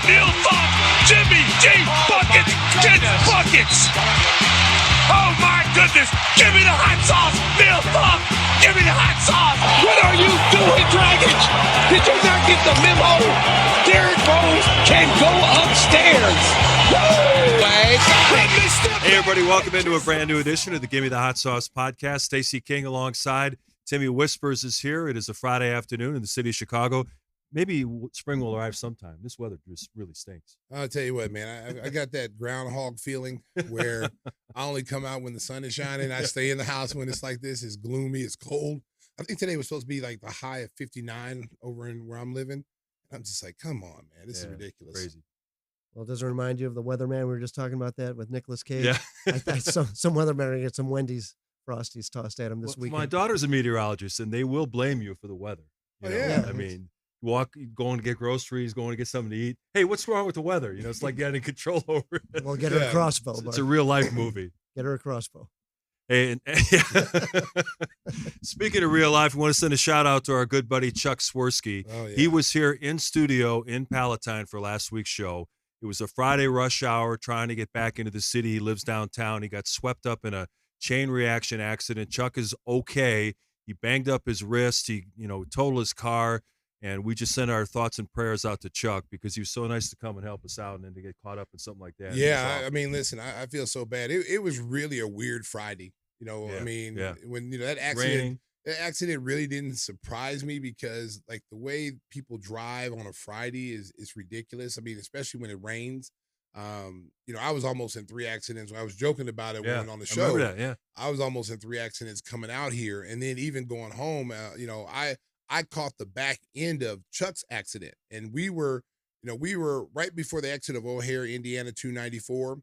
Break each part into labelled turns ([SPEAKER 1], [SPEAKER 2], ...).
[SPEAKER 1] Neil Funk, Jimmy G, buckets, gets buckets. Oh my goodness, give me the hot sauce, Neil Funk, give me the hot sauce. What are you doing, Dragic? Did you not get the memo? Derrick Rose can go upstairs.
[SPEAKER 2] Hey everybody, welcome into a brand new edition of the Gimme the Hot Sauce podcast. Stacey King alongside Timmy Whispers is here. It is a Friday afternoon in the city of Chicago. Maybe spring will arrive sometime. This weather just really stinks.
[SPEAKER 3] I'll tell you what, man, I got that groundhog feeling where I only come out when the sun is shining. I stay in the house when it's like this. It's gloomy. It's cold. I think today was supposed to be like the high of 59 over in where I'm living. I'm just like, come on, man. This is ridiculous.
[SPEAKER 2] Crazy.
[SPEAKER 4] Well, does it remind you of the weatherman? We were just talking about that with Nicolas Cage.
[SPEAKER 2] Yeah.
[SPEAKER 4] I thought some weatherman are going to get some Wendy's Frosties tossed at him this weekend.
[SPEAKER 2] My daughter's a meteorologist, and they will blame you for the weather. You know?
[SPEAKER 4] Yeah.
[SPEAKER 2] I mean, going to get groceries, going to get something to eat. Hey, what's wrong with the weather? You know, it's like getting control over it.
[SPEAKER 4] Well, get her a crossbow.
[SPEAKER 2] It's a real life movie.
[SPEAKER 4] Get her a crossbow.
[SPEAKER 2] Hey, speaking of real life, we want to send a shout out to our good buddy Chuck Swirsky.
[SPEAKER 3] Oh, yeah.
[SPEAKER 2] He was here in studio in Palatine for last week's show. It was a Friday rush hour trying to get back into the city. He lives downtown. He got swept up in a chain reaction accident. Chuck is okay. He banged up his wrist. He, totaled his car. And we just sent our thoughts and prayers out to Chuck because he was so nice to come and help us out and then to get caught up in something like that.
[SPEAKER 3] Yeah, I mean, listen, I feel so bad. It was really a weird Friday. When that accident.
[SPEAKER 2] Raining.
[SPEAKER 3] That accident really didn't surprise me because, like, the way people drive on a Friday is
[SPEAKER 2] Mm-hmm.
[SPEAKER 3] ridiculous. I mean, especially when it rains. I was almost in 3 accidents. I was joking about it when on the show.
[SPEAKER 2] I remember that, yeah.
[SPEAKER 3] I was almost in 3 accidents coming out here, and then even going home. I caught the back end of Chuck's accident, and we were right before the exit of O'Hare, Indiana 294.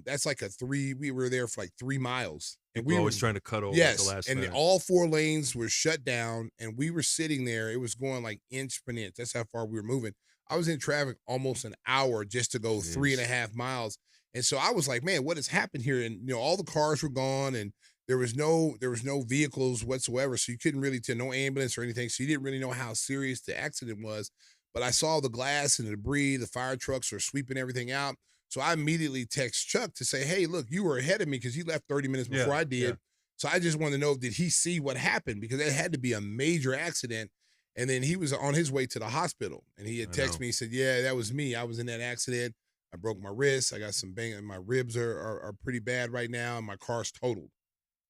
[SPEAKER 3] That's like we were there for like 3 miles. And we were
[SPEAKER 2] always trying to cut over
[SPEAKER 3] yes,
[SPEAKER 2] at the last
[SPEAKER 3] and
[SPEAKER 2] minute.
[SPEAKER 3] all 4 lanes were shut down, and we were sitting there. It was going like inch per inch. That's how far we were moving. I was in traffic almost an hour just to go 3.5 miles. And so I was like, man, what has happened here? And all the cars were gone, and there was no vehicles whatsoever. So you couldn't really tell, no ambulance or anything. So you didn't really know how serious the accident was. But I saw the glass and the debris. The fire trucks are sweeping everything out. So I immediately text Chuck to say, hey, look, you were ahead of me because you left 30 minutes before I did. Yeah. So I just wanted to know, did he see what happened? Because it had to be a major accident. And then he was on his way to the hospital. And he had texted me. He said, yeah, that was me. I was in that accident. I broke my wrist. I got some bang. My ribs are pretty bad right now. And my car's totaled.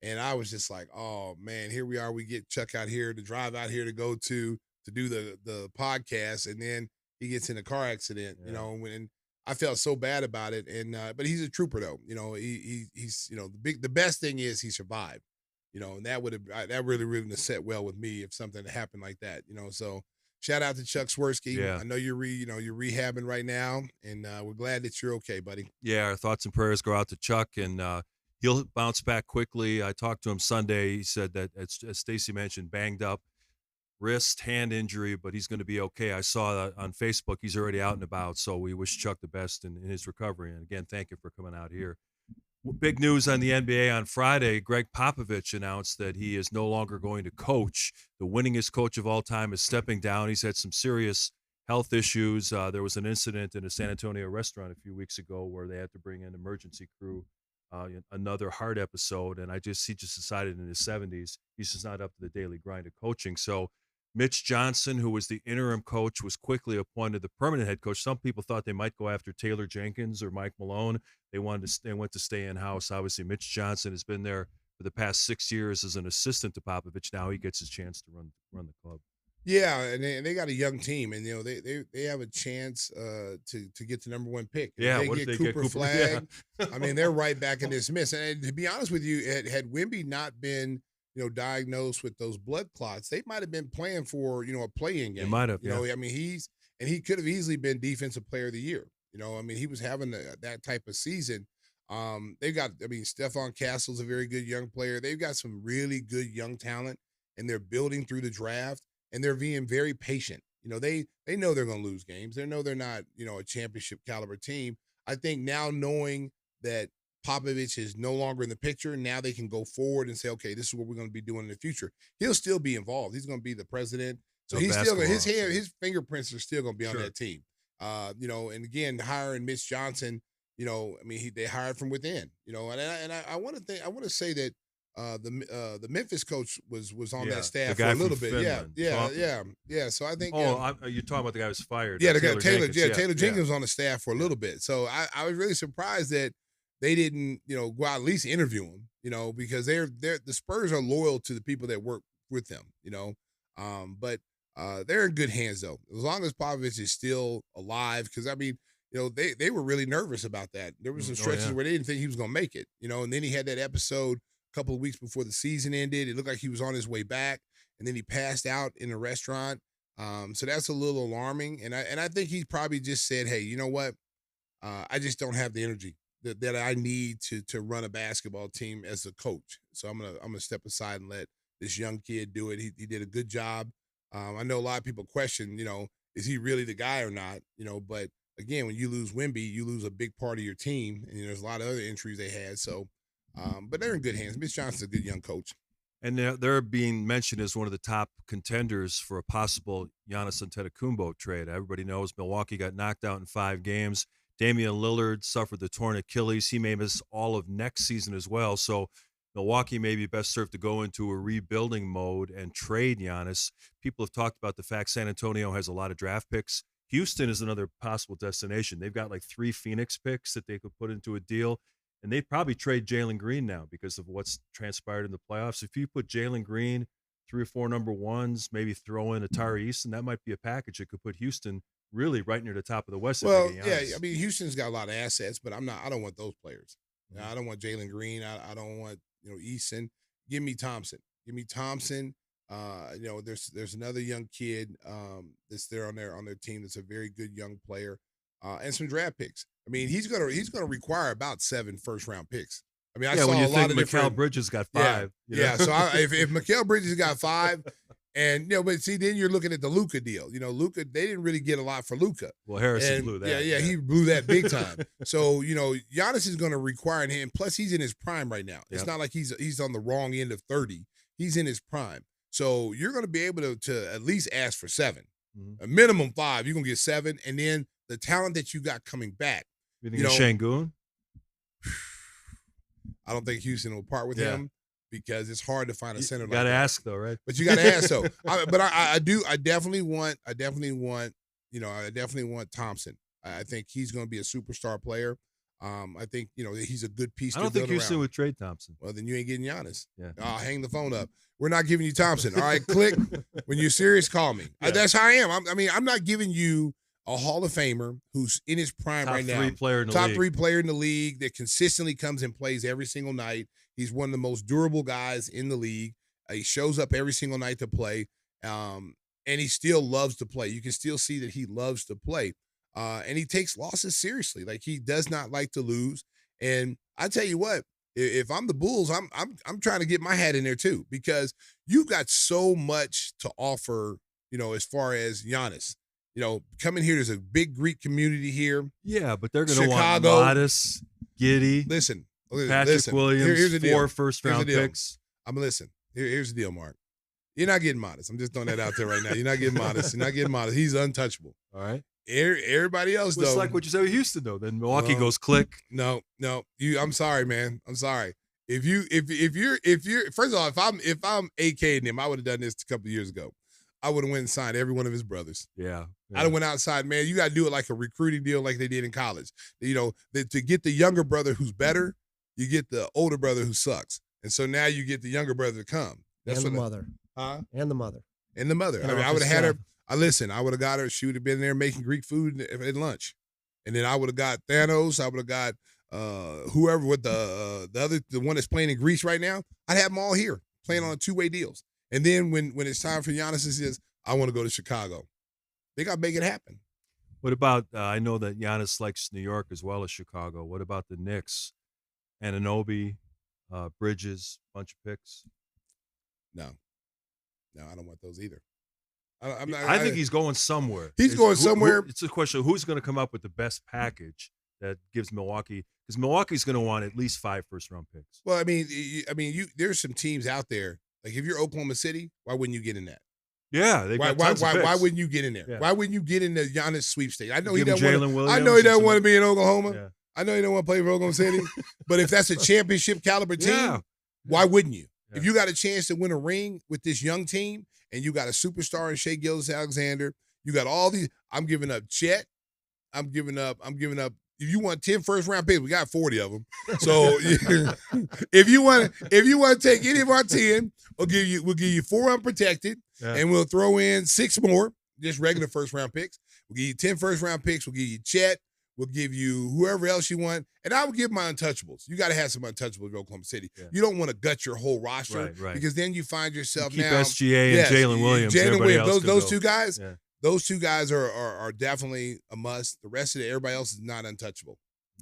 [SPEAKER 3] And I was just like, oh, man, here we are. We get Chuck out here to drive out here to go to do the podcast. And then he gets in a car accident, and I felt so bad about it. And but he's a trooper, though. He's the best thing is he survived. And that really wouldn't have set well with me if something happened like that. So shout out to Chuck Swirsky.
[SPEAKER 2] Yeah.
[SPEAKER 3] I know you're rehabbing right now, and we're glad that you're okay, buddy.
[SPEAKER 2] Yeah, our thoughts and prayers go out to Chuck, and he'll bounce back quickly. I talked to him Sunday. He said that, as Stacey mentioned, banged up wrist, hand injury, but he's going to be okay. I saw on Facebook he's already out and about, so we wish Chuck the best in his recovery. And again, thank you for coming out here. Big news on the NBA on Friday. Greg Popovich announced that he is no longer going to coach. The winningest coach of all time is stepping down. He's had some serious health issues. There was an incident in a San Antonio restaurant a few weeks ago where they had to bring in emergency crew. Another heart episode, and he just decided in his 70s he's just not up to the daily grind of coaching. So Mitch Johnson, who was the interim coach, was quickly appointed the permanent head coach. Some people thought they might go after Taylor Jenkins or Mike Malone. They went to stay in-house. Obviously, Mitch Johnson has been there for the past 6 years as an assistant to Popovich. Now he gets his chance to run the club.
[SPEAKER 3] Yeah, and they got a young team, and they have a chance to get the number 1 pick.
[SPEAKER 2] Yeah,
[SPEAKER 3] if
[SPEAKER 2] what
[SPEAKER 3] they
[SPEAKER 2] if
[SPEAKER 3] get
[SPEAKER 2] they
[SPEAKER 3] Cooper
[SPEAKER 2] get Cooper?
[SPEAKER 3] Flag?
[SPEAKER 2] Yeah.
[SPEAKER 3] I mean, they're right back in this mess. And to be honest with you, had Wemby not been diagnosed with those blood clots, they might have been playing for a play-in game.
[SPEAKER 2] They might have.
[SPEAKER 3] I mean, he could have easily been Defensive Player of the Year. I mean, he was having that type of season. They've got, Stephon Castle's a very good young player. They've got some really good young talent, and they're building through the draft, and they're being very patient. They know they're going to lose games. They know they're not, a championship caliber team. I think now knowing that Popovich is no longer in the picture, now they can go forward and say, okay, this is what we're going to be doing in the future. He'll still be involved. He's going to be the president. So he's still his fingerprints are still going to be on that team. And again, hiring Mitch Johnson, I mean, they hired from within, and I want to say that the Memphis coach was on
[SPEAKER 2] Yeah,
[SPEAKER 3] that
[SPEAKER 2] the
[SPEAKER 3] staff for
[SPEAKER 2] guy
[SPEAKER 3] a little
[SPEAKER 2] from
[SPEAKER 3] bit.
[SPEAKER 2] Finland.
[SPEAKER 3] Yeah. So I think,
[SPEAKER 2] You're talking about the guy who was fired.
[SPEAKER 3] yeah, the guy,
[SPEAKER 2] Taylor
[SPEAKER 3] Taylor,
[SPEAKER 2] Jenkins.
[SPEAKER 3] Taylor Jenkins was on the staff for a little bit. So I was really surprised that they didn't, go out at least interview him, because the Spurs are loyal to the people that work with them, but they're in good hands though, as long as Popovich is still alive. Because I mean, they were really nervous about that. There was some stretches where they didn't think he was going to make it, and then he had that episode a couple of weeks before the season ended. It looked like he was on his way back, and then he passed out in a restaurant. So that's a little alarming. And I think he probably just said, hey, you know what? I just don't have the energy that I need to run a basketball team as a coach. So I'm gonna step aside and let this young kid do it. He did a good job. I know a lot of people question, is he really the guy or not? But again, when you lose Wemby, you lose a big part of your team, and there's a lot of other injuries they had. So, but they're in good hands. Mitch Johnson's a good young coach.
[SPEAKER 2] And they're being mentioned as one of the top contenders for a possible Giannis Antetokounmpo trade. Everybody knows Milwaukee got knocked out in 5 games. Damian Lillard suffered the torn Achilles. He may miss all of next season as well. So Milwaukee may be best served to go into a rebuilding mode and trade Giannis. People have talked about the fact San Antonio has a lot of draft picks. Houston is another possible destination. They've got like 3 Phoenix picks that they could put into a deal. And they'd probably trade Jalen Green now because of what's transpired in the playoffs. If you put Jalen Green, 3 or 4 number ones, maybe throw in Atari Easton, that might be a package that could put Houston really right near the top of the West.
[SPEAKER 3] Well, yeah, I mean, Houston's got a lot of assets, but I don't want those players.
[SPEAKER 2] Mm-hmm.
[SPEAKER 3] I don't want Jalen Green. I don't want, Easton. Give me Thompson. There's another young kid that's there on their team that's a very good young player, and some draft picks. I mean, he's gonna require about 7 first-round picks. I mean, I saw
[SPEAKER 2] when you
[SPEAKER 3] a lot of
[SPEAKER 2] Mikal
[SPEAKER 3] different.
[SPEAKER 2] Bridges got 5.
[SPEAKER 3] Yeah. So if Mikal Bridges got 5, and but see, then you're looking at the Luka deal. Luka, they didn't really get a lot for Luka.
[SPEAKER 2] Well, Harrison blew that.
[SPEAKER 3] Yeah, he blew that big time. So Giannis is going to require him. Plus, he's in his prime right now. It's not like he's on the wrong end of 30. He's in his prime. So you're going to be able to at least ask for 7, a minimum 5. You're going to get 7, and then the talent that you got coming back.
[SPEAKER 2] You think it's Şengün?
[SPEAKER 3] I don't think Houston will part with him because it's hard to find a center.
[SPEAKER 2] You got to ask though, right?
[SPEAKER 3] But you got to ask though. I definitely want Thompson. I think he's going to be a superstar player. I think he's a good piece.
[SPEAKER 2] I don't think Houston would trade Thompson.
[SPEAKER 3] Well, then you ain't getting Giannis.
[SPEAKER 2] Yeah.
[SPEAKER 3] I'll hang the phone up. We're not giving you Thompson. All right, click. When you're serious, call me. That's how I am. I'm not giving you a Hall of Famer who's in his prime right now. Top 3 player in the league that consistently comes and plays every single night. He's one of the most durable guys in the league. He shows up every single night to play, and he still loves to play. You can still see that he loves to play, and he takes losses seriously. Like, he does not like to lose. And I tell you what, if I'm the Bulls, I'm trying to get my hat in there too, because you got so much to offer. As far as Giannis. Coming here, there's a big Greek community here.
[SPEAKER 2] Yeah, but they're going to want Modest, Giddey, Patrick Williams,
[SPEAKER 3] here's the deal.
[SPEAKER 2] 4 first-round picks.
[SPEAKER 3] Here's the deal, Mark. You're not getting Modest. I'm just throwing that out there right now. You're not getting Modest. He's untouchable.
[SPEAKER 2] All right.
[SPEAKER 3] Everybody else, though.
[SPEAKER 2] It's like what you said with Houston, though. Then Milwaukee goes click.
[SPEAKER 3] No. I'm sorry, man. I'm sorry. If you're first of all, if I'm AKing him, I would have done this a couple of years ago. I would have went and signed every one of his brothers.
[SPEAKER 2] Yeah.
[SPEAKER 3] I'd have went outside, man. You got to do it like a recruiting deal like they did in college. To get the younger brother who's better, you get the older brother who sucks. And so now you get the younger brother to come.
[SPEAKER 4] And the mother.
[SPEAKER 3] I would have had her. I would have got her. She would have been there making Greek food at lunch. And then I would have got Thanos. I would have got whoever with the one that's playing in Greece right now. I'd have them all here playing on 2-way deals. And then when it's time for Giannis, he says, I want to go to Chicago. They got to make it happen.
[SPEAKER 2] What about, I know that Giannis likes New York as well as Chicago. What about the Knicks? Anunoby, Bridges, bunch of picks?
[SPEAKER 3] No, I don't want those either.
[SPEAKER 2] I think he's going somewhere.
[SPEAKER 3] He's going somewhere.
[SPEAKER 2] It's a question of who's going to come up with the best package that gives Milwaukee, because Milwaukee's going to want at least 5 first-round picks.
[SPEAKER 3] Well, there's some teams out there. Like, if you're Oklahoma City, why wouldn't you get in that?
[SPEAKER 2] Yeah, they got tons of
[SPEAKER 3] Why
[SPEAKER 2] picks.
[SPEAKER 3] wouldn't you get in there?
[SPEAKER 2] Yeah.
[SPEAKER 3] Why wouldn't you get in the Giannis sweepstakes? I know he
[SPEAKER 2] Give 'em
[SPEAKER 3] doesn't
[SPEAKER 2] Jalen
[SPEAKER 3] want. I
[SPEAKER 2] Williams
[SPEAKER 3] know he
[SPEAKER 2] and
[SPEAKER 3] doesn't
[SPEAKER 2] some
[SPEAKER 3] want to
[SPEAKER 2] other-
[SPEAKER 3] be in Oklahoma.
[SPEAKER 2] Yeah.
[SPEAKER 3] I know he don't want to play for Oklahoma City. But if that's a championship caliber team,
[SPEAKER 2] Yeah.
[SPEAKER 3] why wouldn't you?
[SPEAKER 2] Yeah.
[SPEAKER 3] If you got a chance to win a ring with this young team, and you got a superstar in Shea Gilgeous-Alexander, you got all these. I'm giving up Chet. I'm giving up. If you want 10 first-round picks, we got 40 of them. So if you want to take any of our 10, we'll give you 4 unprotected,
[SPEAKER 2] Yeah.
[SPEAKER 3] and we'll throw in 6 more, just regular first-round picks. We'll give you 10 first-round picks. We'll give you Chet. We'll give you whoever else you want, and I will give my untouchables. You got to have some untouchables in Oklahoma City.
[SPEAKER 2] Yeah.
[SPEAKER 3] You don't want to gut your whole roster,
[SPEAKER 2] Right.
[SPEAKER 3] because then you find
[SPEAKER 2] You
[SPEAKER 3] yourself
[SPEAKER 2] keep
[SPEAKER 3] now.
[SPEAKER 2] SGA and Jalen Williams.
[SPEAKER 3] Jalen
[SPEAKER 2] everybody
[SPEAKER 3] Williams.
[SPEAKER 2] else can
[SPEAKER 3] Those
[SPEAKER 2] go.
[SPEAKER 3] two guys.
[SPEAKER 2] Yeah.
[SPEAKER 3] Those two guys are definitely a must. The rest of everybody else is not untouchable.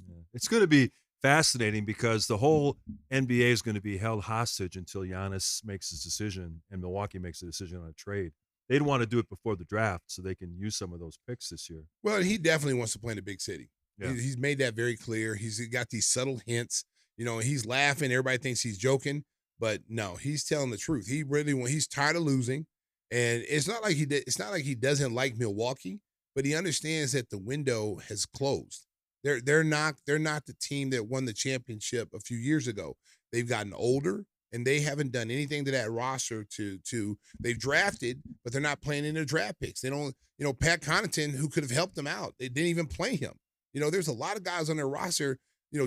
[SPEAKER 2] Yeah. It's going to be fascinating because the whole NBA is going to be held hostage until Giannis makes his decision and Milwaukee makes a decision on a trade. They'd want to do it before the draft so they can use some of those picks this year.
[SPEAKER 3] Well, he definitely wants to play in a big city.
[SPEAKER 2] Yeah.
[SPEAKER 3] He's made that very clear. He's got these subtle hints. He's laughing. Everybody thinks he's joking, but no, he's telling the truth. He's tired of losing, and it's not like he doesn't like Milwaukee, but he understands that the window has closed. They're not the team that won the championship a few years ago. They've gotten older, and they haven't done anything to that roster to they've drafted, but they're not playing in their draft picks. They don't, Pat Connaughton, who could have helped them out, they didn't even play him. There's a lot of guys on their roster.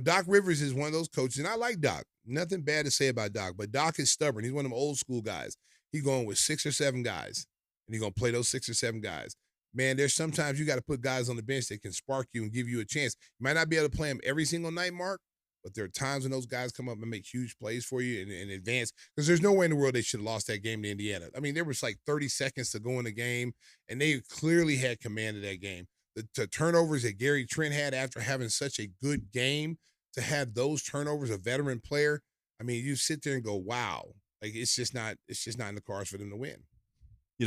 [SPEAKER 3] Doc Rivers is one of those coaches, and I like Doc. Nothing bad to say about Doc, but Doc is stubborn. He's one of them old school guys. He's going with 6 or 7 guys, and he's going to play those 6 or 7 guys. Man, there's sometimes you got to put guys on the bench that can spark you and give you a chance. You might not be able to play them every single night, Mark, but there are times when those guys come up and make huge plays for you and advance, because there's no way in the world they should have lost that game to Indiana. I mean, there was like 30 seconds to go in the game, and they clearly had command of that game. The turnovers that Gary Trent had after having such a good game, to have those turnovers, a veteran player, I mean, you sit there and go, wow. Like, it's just not in the cards for them to win.
[SPEAKER 2] We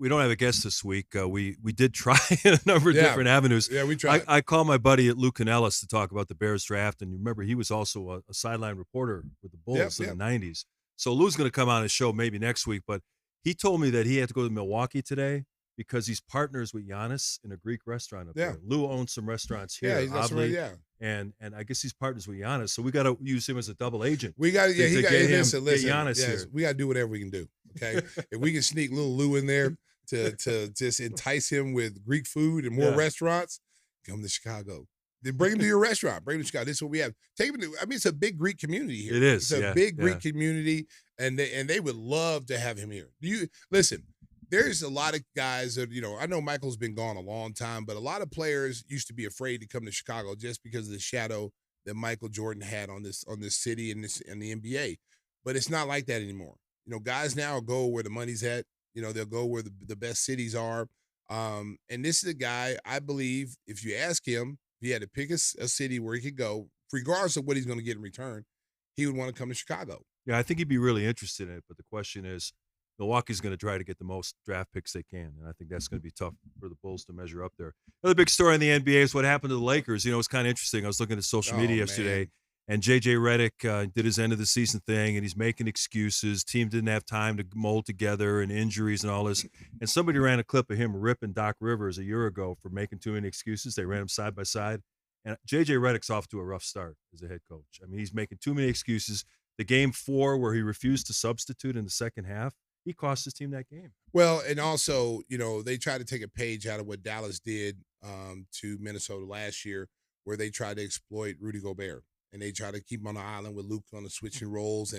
[SPEAKER 2] don't have a guest this week. We did try a number of different avenues.
[SPEAKER 3] Yeah, we tried.
[SPEAKER 2] I called my buddy at Lou Canellis to talk about the Bears draft, and you remember he was also a sideline reporter with the Bulls in the 90s. So Lou's going to come on his show maybe next week, but he told me that he had to go to Milwaukee today because he's partners with Giannis in a Greek restaurant up there. Lou owns some restaurants here, oddly, and I guess he's partners with Giannis. So we got to use him as a double agent.
[SPEAKER 3] We got
[SPEAKER 2] get Giannis
[SPEAKER 3] yes,
[SPEAKER 2] here.
[SPEAKER 3] we got to do whatever we can do. Okay, if we can sneak little Lou in there to just entice him with Greek food and more restaurants, come to Chicago. Then bring him to your restaurant. Bring him to Chicago. This is what we have. Take him to. I mean, it's a big Greek community here.
[SPEAKER 2] It is.
[SPEAKER 3] It's a big Greek community, and they would love to have him here. Do you listen? There's a lot of guys that, I know Michael's been gone a long time, but a lot of players used to be afraid to come to Chicago just because of the shadow that Michael Jordan had on this city and the NBA. But it's not like that anymore. Guys now go where the money's at. They'll go where the best cities are. And this is a guy, I believe, if you ask him, if he had to pick a city where he could go, regardless of what he's going to get in return, he would want to come to Chicago.
[SPEAKER 2] Yeah, I think he'd be really interested in it, but the question is, Milwaukee's going to try to get the most draft picks they can, and I think that's going to be tough for the Bulls to measure up there. Another big story in the NBA is what happened to the Lakers. It's kind of interesting. I was looking at social media yesterday, and J.J. Redick did his end of the season thing, and he's making excuses. Team didn't have time to mold together, and injuries and all this. And somebody ran a clip of him ripping Doc Rivers a year ago for making too many excuses. They ran him side by side. And J.J. Redick's off to a rough start as a head coach. I mean, he's making too many excuses. The game 4 where he refused to substitute in the second half, he cost his team that game.
[SPEAKER 3] Well, and also, they tried to take a page out of what Dallas did to Minnesota last year, where they tried to exploit Rudy Gobert, and they tried to keep him on the island with Luka on the switching roles.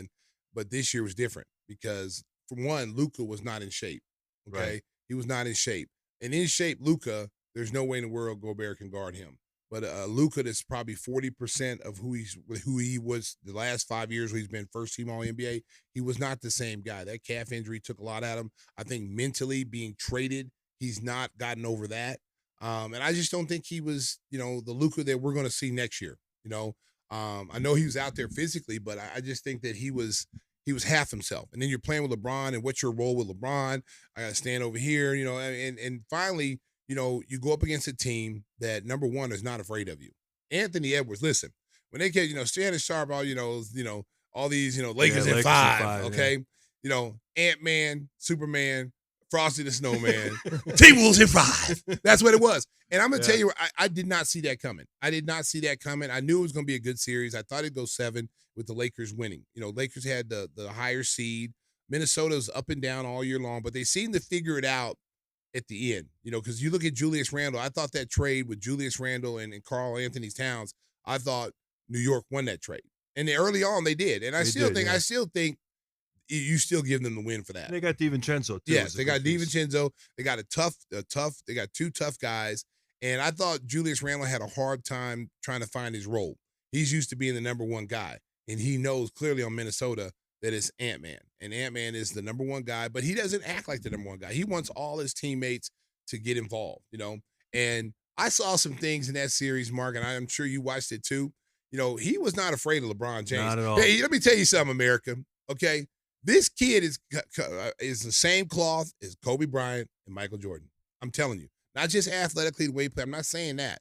[SPEAKER 3] But this year was different because, for one, Luka was not in shape. Okay,
[SPEAKER 2] Right.
[SPEAKER 3] He was not in shape, and in shape Luka, there's no way in the world Gobert can guard him. But Luka, that's probably 40% of who he was the last 5 years where he's been first team All NBA. He was not the same guy. That calf injury took a lot out of him. I think mentally being traded, he's not gotten over that. And I just don't think he was, the Luka that we're going to see next year. I know he was out there physically, but I just think that he was half himself. And then you're playing with LeBron, and what's your role with LeBron? I got to stand over here, and finally, you go up against a team that, number one, is not afraid of you. Anthony Edwards, listen, when they get, Shannon Sharp, all these, Lakers in 5, okay? Ant-Man, Superman, Frosty the Snowman, T-Wolves in 5. That's what it was. And I'm going to tell you, I did not see that coming. I did not see that coming. I knew it was going to be a good series. I thought it'd go 7 with the Lakers winning. Lakers had the higher seed. Minnesota's up and down all year long, but they seemed to figure it out at the end, because you look at Julius Randle. I thought that trade with Julius Randle and Karl Anthony Towns, I thought New York won that trade. And early on they did. And I still think you still give them the win for that.
[SPEAKER 2] And they got DiVincenzo too.
[SPEAKER 3] Yes, they got DiVincenzo. They got they got 2 tough guys. And I thought Julius Randle had a hard time trying to find his role. He's used to being the number 1 guy. And he knows clearly on Minnesota that it's Ant-Man. And Ant-Man is the number 1 guy, but he doesn't act like the number 1 guy. He wants all his teammates to get involved, And I saw some things in that series, Mark, and I'm sure you watched it too. He was not afraid of LeBron James.
[SPEAKER 2] Not at all.
[SPEAKER 3] Hey, let me tell you something, America, okay? This kid is the same cloth as Kobe Bryant and Michael Jordan. I'm telling you. Not just athletically the way he plays. I'm not saying that.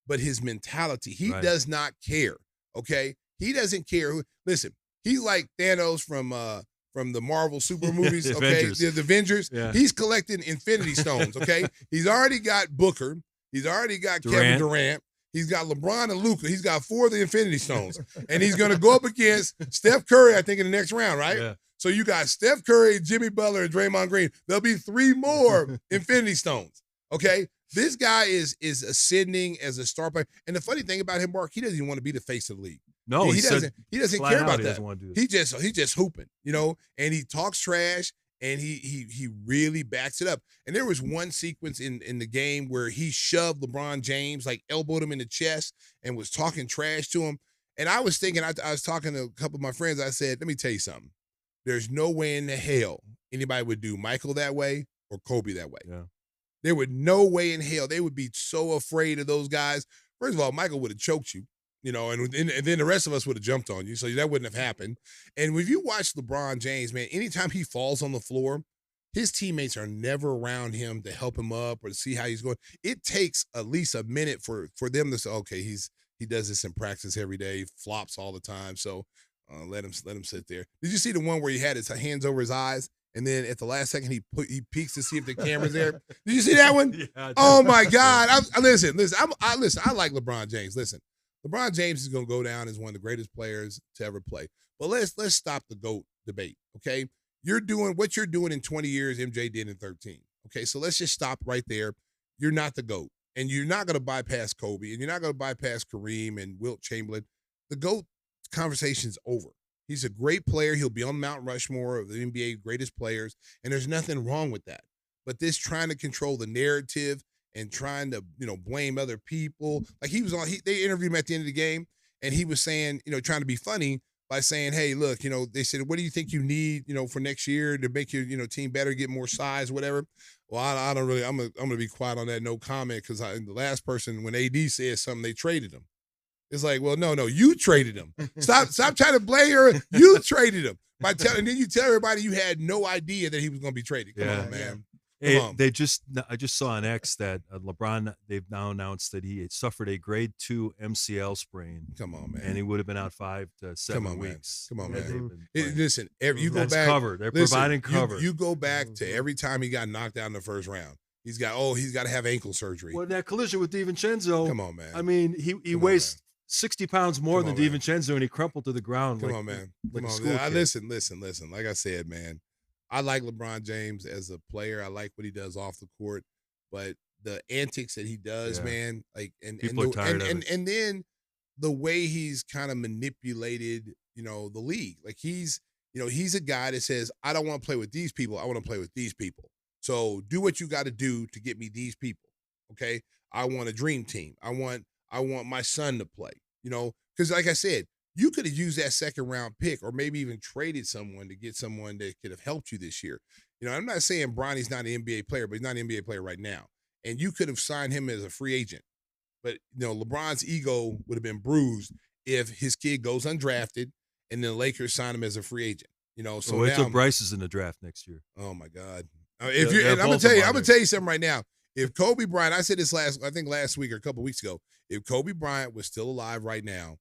[SPEAKER 3] But his mentality. He does not care, okay? He doesn't care. Listen, he's like Thanos from the Marvel super movies, okay? The Avengers. Yeah. He's collecting Infinity Stones, okay? He's already got Booker. He's already got Kevin Durant. He's got LeBron and Luka. He's got 4 of the Infinity Stones. And he's going to go up against Steph Curry, I think, in the next round, right? Yeah. So you got Steph Curry, Jimmy Butler, and Draymond Green. There'll be 3 more Infinity Stones, okay? This guy is ascending as a star player. And the funny thing about him, Mark, he doesn't even want to be the face of the league.
[SPEAKER 2] No,
[SPEAKER 3] he doesn't care about that. He
[SPEAKER 2] that.
[SPEAKER 3] just hooping, and he talks trash. And he really backs it up. And there was one sequence in the game where he shoved LeBron James, like elbowed him in the chest and was talking trash to him. And I was thinking, I was talking to a couple of my friends. I said, let me tell you something. There's no way in the hell anybody would do Michael that way or Kobe that way.
[SPEAKER 2] Yeah.
[SPEAKER 3] There would no way in hell. They would be so afraid of those guys. First of all, Michael would have choked you. And then the rest of us would have jumped on you, so that wouldn't have happened. And if you watch LeBron James, man, anytime he falls on the floor, his teammates are never around him to help him up or to see how he's going. It takes at least a minute for them to say, okay, he does this in practice every day, flops all the time, so let him sit there. Did you see the one where he had his hands over his eyes? And then at the last second, he peeks to see if the camera's there. Did you see that one? Yeah, oh my God! Listen. I like LeBron James. Listen. LeBron James is going to go down as one of the greatest players to ever play. But let's stop the GOAT debate, okay? You're doing what you're doing in 20 years, MJ did in 13. Okay, so let's just stop right there. You're not the GOAT. And you're not going to bypass Kobe, and you're not going to bypass Kareem and Wilt Chamberlain. The GOAT conversation's over. He's a great player. He'll be on Mount Rushmore of the NBA greatest players, and there's nothing wrong with that. But this trying to control the narrative and trying to, blame other people. Like they interviewed him at the end of the game, and he was saying, trying to be funny by saying, hey, look, they said, what do you think you need, for next year to make your, team better, get more size, whatever. Well, I don't really, I'm going to be quiet on that, no comment, because the last person, when AD said something, they traded him. It's like, well, no, you traded him. Stop trying to blame her. You traded him. And then you tell everybody you had no idea that he was going to be traded. Come on, man.
[SPEAKER 2] I just saw on X that LeBron, they've now announced that he suffered a grade 2 MCL sprain.
[SPEAKER 3] Come on, man.
[SPEAKER 2] And he would have been out 5 to 7 weeks.
[SPEAKER 3] Come on, man. Listen, you go
[SPEAKER 2] That's
[SPEAKER 3] back.
[SPEAKER 2] Cover. They're providing cover.
[SPEAKER 3] You go back to every time he got knocked out in the first round. He's got to have ankle surgery.
[SPEAKER 2] Well, that collision with DiVincenzo.
[SPEAKER 3] Come on, man.
[SPEAKER 2] I mean, he weighs 60 pounds more than DiVincenzo, and he crumpled to the ground.
[SPEAKER 3] Come on, man. Come on. Listen. Like I said, man. I like LeBron James as a player. I like what he does off the court, but the antics that he does, man, like and then the way he's kind of manipulated, the league. Like he's a guy that says, I don't want to play with these people. I want to play with these people. So do what you got to do to get me these people. Okay. I want a dream team. I want my son to play, because like I said, you could have used that second round pick or maybe even traded someone to get someone that could have helped you this year. I'm not saying Bronny's not an NBA player, but he's not an NBA player right now. And you could have signed him as a free agent. But, LeBron's ego would have been bruised if his kid goes undrafted and then the Lakers sign him as a free agent. So
[SPEAKER 2] wait till Bryce is in the draft next year.
[SPEAKER 3] Oh my God. I'm gonna tell you something right now. If Kobe Bryant, I said this last week or a couple weeks ago, if Kobe Bryant was still alive right now,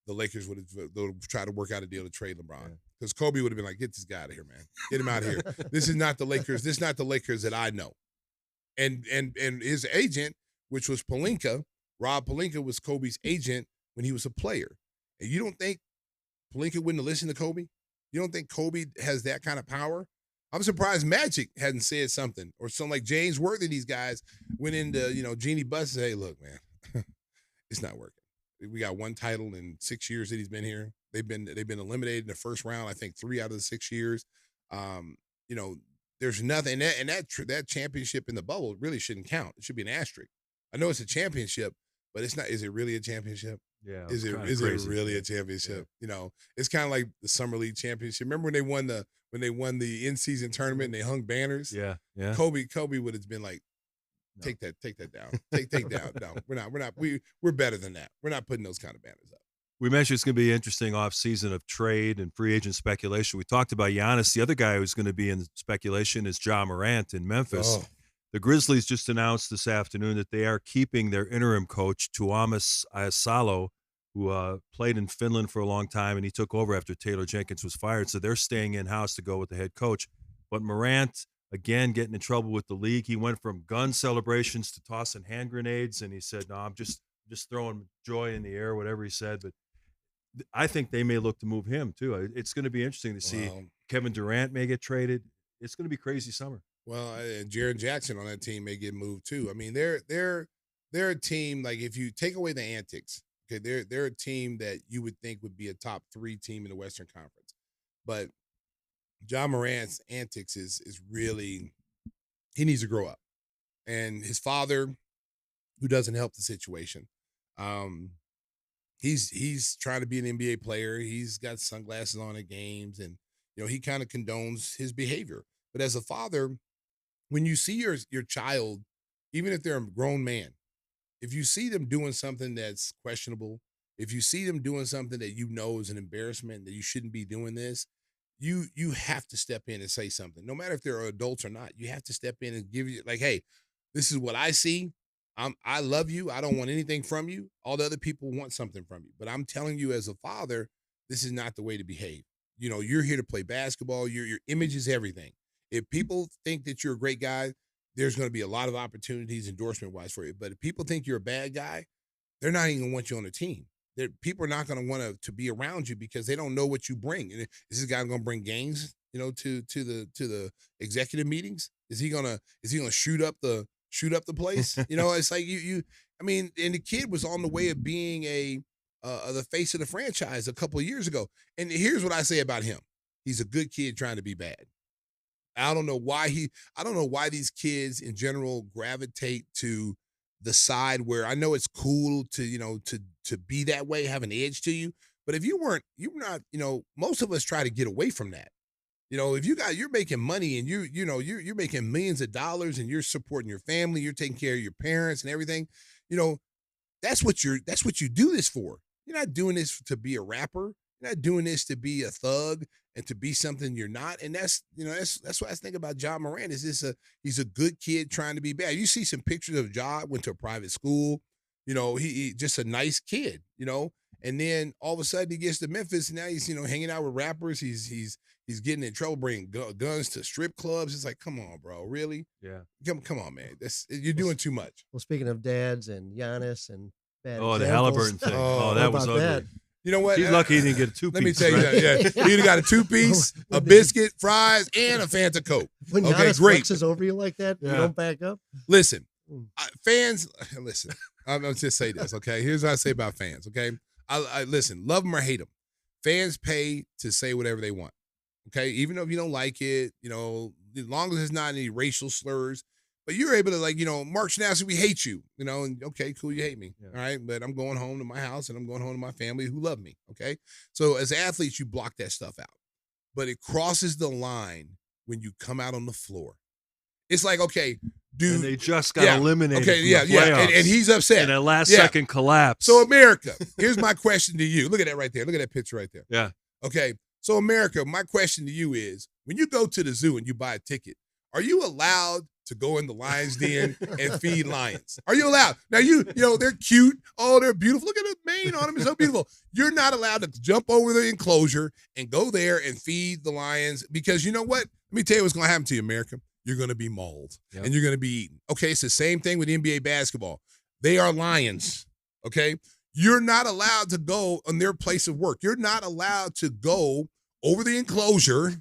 [SPEAKER 3] the Lakers would have tried to work out a deal to trade LeBron. Because Kobe would have been like, get this guy out of here, man. Get him out of here. This is not the Lakers. This is not the Lakers that I know. And his agent, which was Pelinka, Rob Pelinka was Kobe's agent when he was a player. And you don't think Pelinka wouldn't have listened to Kobe? You don't think Kobe has that kind of power? I'm surprised Magic hadn't said something, or something like James Worthy. These guys went into, Jeannie Buss and say, hey, look, man, it's not working. We got one title in 6 years that he's been here. They've been eliminated in the first round, I think 3 out of the 6 years. There's nothing, and that championship in the bubble really shouldn't count. It should be an asterisk. I know it's a championship, but it's not. Is it really a championship?
[SPEAKER 2] Yeah.
[SPEAKER 3] Is it really a championship? Yeah. It's kind of like the Summer League championship. Remember when they won the in-season tournament and they hung banners?
[SPEAKER 2] Yeah. Yeah.
[SPEAKER 3] Kobe would have been like, take that down. Take down. No, we're not. We're better than that. We're not putting those kind of banners up.
[SPEAKER 2] We mentioned it's going to be an interesting offseason of trade and free agent speculation. We talked about Giannis. The other guy who's going to be in speculation is Ja Morant in Memphis. Oh. The Grizzlies just announced this afternoon that they are keeping their interim coach, Tuomas Asalo, who played in Finland for a long time, and he took over after Taylor Jenkins was fired. So they're staying in-house to go with the head coach. But Morant, again, getting in trouble with the league. He went from gun celebrations to tossing hand grenades, and he said, no, I'm just throwing joy in the air, whatever he said. But I think they may look to move him, too. It's going to be interesting to see. Kevin Durant may get traded. It's going to be a crazy summer.
[SPEAKER 3] Well, and Jaren Jackson on that team may get moved, too. I mean, they're a team, like, if you take away the antics, okay, they're a team that you would think would be a top 3 team in the Western Conference. But Ja Morant's antics is really, he needs to grow up. And his father, who doesn't help the situation, he's trying to be an NBA player. He's got sunglasses on at games, and he kind of condones his behavior. But as a father, when you see your child, even if they're a grown man, if you see them doing something that's questionable, if you see them doing something that is an embarrassment, that you shouldn't be doing this, you have to step in and say something. No matter if they're adults or not, you have to step in and give you, like, hey, this is what I see. I love you. I don't want anything from you. All the other people want something from you. But I'm telling you as a father, this is not the way to behave. You're here to play basketball. Your image is everything. If people think that you're a great guy, there's going to be a lot of opportunities endorsement-wise for you. But if people think you're a bad guy, they're not even going to want you on the team. People are not going to want to be around you because they don't know what you bring. And is this guy going to bring gangs, to the executive meetings? Is he gonna shoot up the place? It's like and the kid was on the way of being the face of the franchise a couple of years ago. And here's what I say about him: he's a good kid trying to be bad. I don't know why these kids in general gravitate to the side where, I know it's cool to be that way, have an edge to you. But if you're not, most of us try to get away from that. If you're making money and you're making millions of dollars and you're supporting your family, you're taking care of your parents and everything, that's what you do this for. You're not doing this to be a rapper. You're not doing this to be a thug and to be something you're not. And that's what I think about Ja Morant. He's a good kid trying to be bad. You see some pictures of Ja, went to a private school, he just a nice kid, and then all of a sudden he gets to Memphis and now he's, hanging out with rappers. He's getting in trouble, bringing guns to strip clubs. It's like, come on, bro. Really?
[SPEAKER 2] Yeah.
[SPEAKER 3] Come on, man. You're doing too much.
[SPEAKER 4] Well, speaking of dads and Giannis and bad
[SPEAKER 2] examples, the Halliburton thing. That was ugly.
[SPEAKER 4] That?
[SPEAKER 3] You know what?
[SPEAKER 2] He's lucky he didn't get a 2-piece.
[SPEAKER 3] Let me tell you that. Yeah. You either got a 2-piece, a biscuit, fries, and a Fanta Coke.
[SPEAKER 4] When Giannis flexes over you like that, you don't back up?
[SPEAKER 3] Listen, fans, listen. I'm going to just say this, okay? Here's what I say about fans, okay? I listen, love them or hate them. Fans pay to say whatever they want, okay? Even though if you don't like it, as long as there's not any racial slurs. But you're able to, Mark Schnasser, we hate you, and okay, cool, you hate me, all right? But I'm going home to my house and I'm going home to my family who love me, okay? So as athletes, you block that stuff out. But it crosses the line when you come out on the floor. It's like, okay, dude.
[SPEAKER 2] And they just got eliminated.
[SPEAKER 3] Okay, and he's upset.
[SPEAKER 2] And a last-second collapse.
[SPEAKER 3] So, America, here's my question to you. Look at that right there. Look at that picture right there.
[SPEAKER 2] Yeah.
[SPEAKER 3] Okay, so, America, my question to you is, when you go to the zoo and you buy a ticket, are you allowed to go in the lion's den and feed lions? Are you allowed? Now, you know, they're cute. Oh, they're beautiful. Look at the mane on them. It's so beautiful. You're not allowed to jump over the enclosure and go there and feed the lions because you know what? Let me tell you what's going to happen to you, America. You're going to be mauled and you're going to be eaten. Okay, it's the same thing with NBA basketball. They are lions, okay? You're not allowed to go on their place of work. You're not allowed to go over the enclosure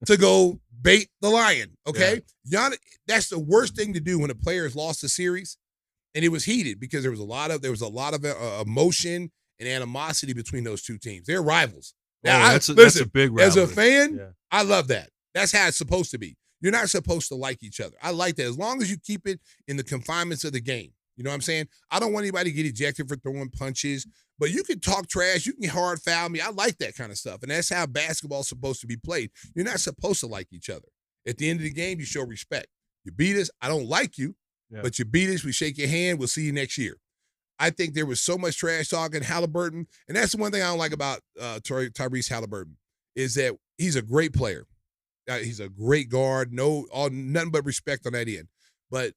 [SPEAKER 3] to go bait the lion, okay? Giannis, that's the worst thing to do when a player has lost a series, and it was heated because there was a lot of emotion and animosity between those two teams. They're rivals. Now,
[SPEAKER 2] that's a big rivalry.
[SPEAKER 3] As a fan, I love that. That's how it's supposed to be. You're not supposed to like each other. I like that as long as you keep it in the confinements of the game. You know what I'm saying? I don't want anybody to get ejected for throwing punches, but you can talk trash. You can hard foul me. I like that kind of stuff, and that's how basketball's supposed to be played. You're not supposed to like each other. At the end of the game, you show respect. You beat us. I don't like you, but you beat us. We shake your hand. We'll see you next year. I think there was so much trash talking. Halliburton, and that's the one thing I don't like about Tyrese Halliburton is that he's a great player. He's a great guard. Nothing but respect on that end. But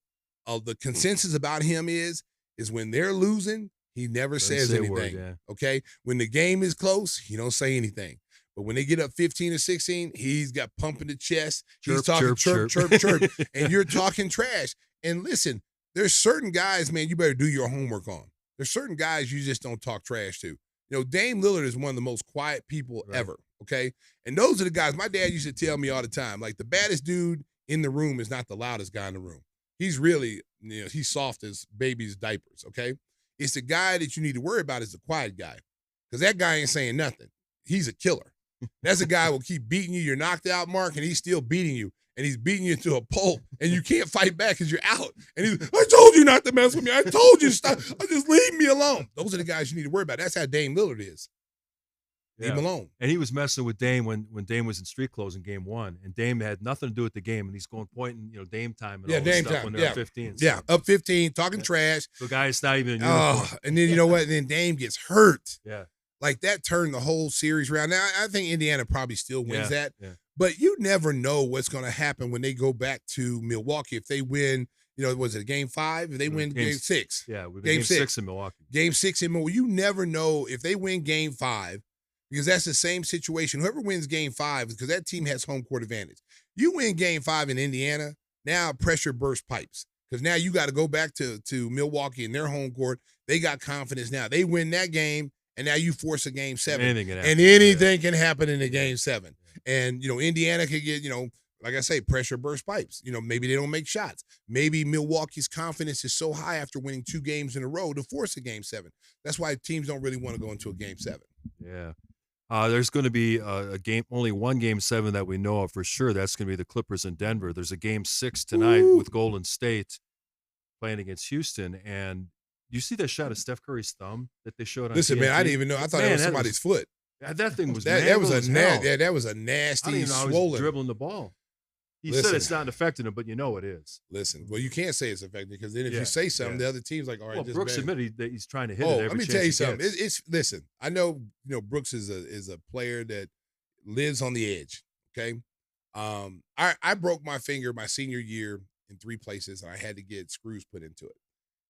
[SPEAKER 3] the consensus about him is when they're losing, he never says anything. Okay? When the game is close, he don't say anything. But when they get up 15 or 16, he's got pump in the chest. He's talking chirp. And you're talking trash. And listen, there's certain guys, man, you better do your homework on. There's certain guys you just don't talk trash to. You know, Dame Lillard is one of the most quiet people ever, okay? And those are the guys, my dad used to tell me all the time, like the baddest dude in the room is not the loudest guy in the room. He's really, you know, he's soft as baby's diapers, okay? It's the guy that you need to worry about is the quiet guy because that guy ain't saying nothing. He's a killer. That's a guy who will keep beating you. You're knocked out, Mark, and he's still beating you. And he's beating you to a pulp, and you can't fight back because you're out. And he's, I told you not to mess with me. I told you to stop. Just leave me alone. Those are the guys you need to worry about. That's how Dame Lillard is. Leave him alone.
[SPEAKER 2] And he was messing with Dame when Dame was in street clothes in game 1, and Dame had nothing to do with the game, and he's going pointing, you know, Dame time and all this stuff when they're up 15. So.
[SPEAKER 3] Yeah, up 15, talking trash.
[SPEAKER 2] The guy's not even in uniform.
[SPEAKER 3] And then you know what? And then Dame gets hurt.
[SPEAKER 2] Yeah.
[SPEAKER 3] Like that turned the whole series around. Now, I think Indiana probably still wins that.
[SPEAKER 2] Yeah.
[SPEAKER 3] But you never know what's going to happen when they go back to Milwaukee. If they win, you know, was it game 5? If they win game 6.
[SPEAKER 2] Yeah, game 6 in Milwaukee.
[SPEAKER 3] Game 6 in Milwaukee. You never know if they win game 5 because that's the same situation. Whoever wins game 5, because that team has home court advantage. You win game 5 in Indiana, now pressure burst pipes because now you got to go back to Milwaukee in their home court. They got confidence now. They win that game. And now you force a game 7. Anything can happen in a game 7. And, you know, Indiana could get, you know, like I say, pressure burst pipes. You know, maybe they don't make shots. Maybe Milwaukee's confidence is so high after winning 2 games in a row to force a game 7. That's why teams don't really want to go into a game 7.
[SPEAKER 2] Yeah. There's going to be a game, only one game 7 that we know of for sure. That's going to be the Clippers in Denver. There's a game 6 tonight with Golden State playing against Houston. And you see that shot of Steph Curry's thumb that they showed on
[SPEAKER 3] Listen,
[SPEAKER 2] TNT?
[SPEAKER 3] man, I didn't even know. I thought it was somebody's foot.
[SPEAKER 2] That thing was
[SPEAKER 3] that was a that was a nasty,
[SPEAKER 2] I didn't even know
[SPEAKER 3] swollen.
[SPEAKER 2] He was dribbling the ball. He said it's not affecting him, but you know it is.
[SPEAKER 3] Listen, well, you can't say it's affecting because then if you say something, the other team's like, all right,
[SPEAKER 2] well, Brooks admitted that he's trying to hit it every
[SPEAKER 3] let me
[SPEAKER 2] chance
[SPEAKER 3] tell you
[SPEAKER 2] he
[SPEAKER 3] something.
[SPEAKER 2] gets.
[SPEAKER 3] Listen, I know, you know, Brooks is a player that lives on the edge, okay? I broke my finger my senior year in 3 places, and I had to get screws put into it.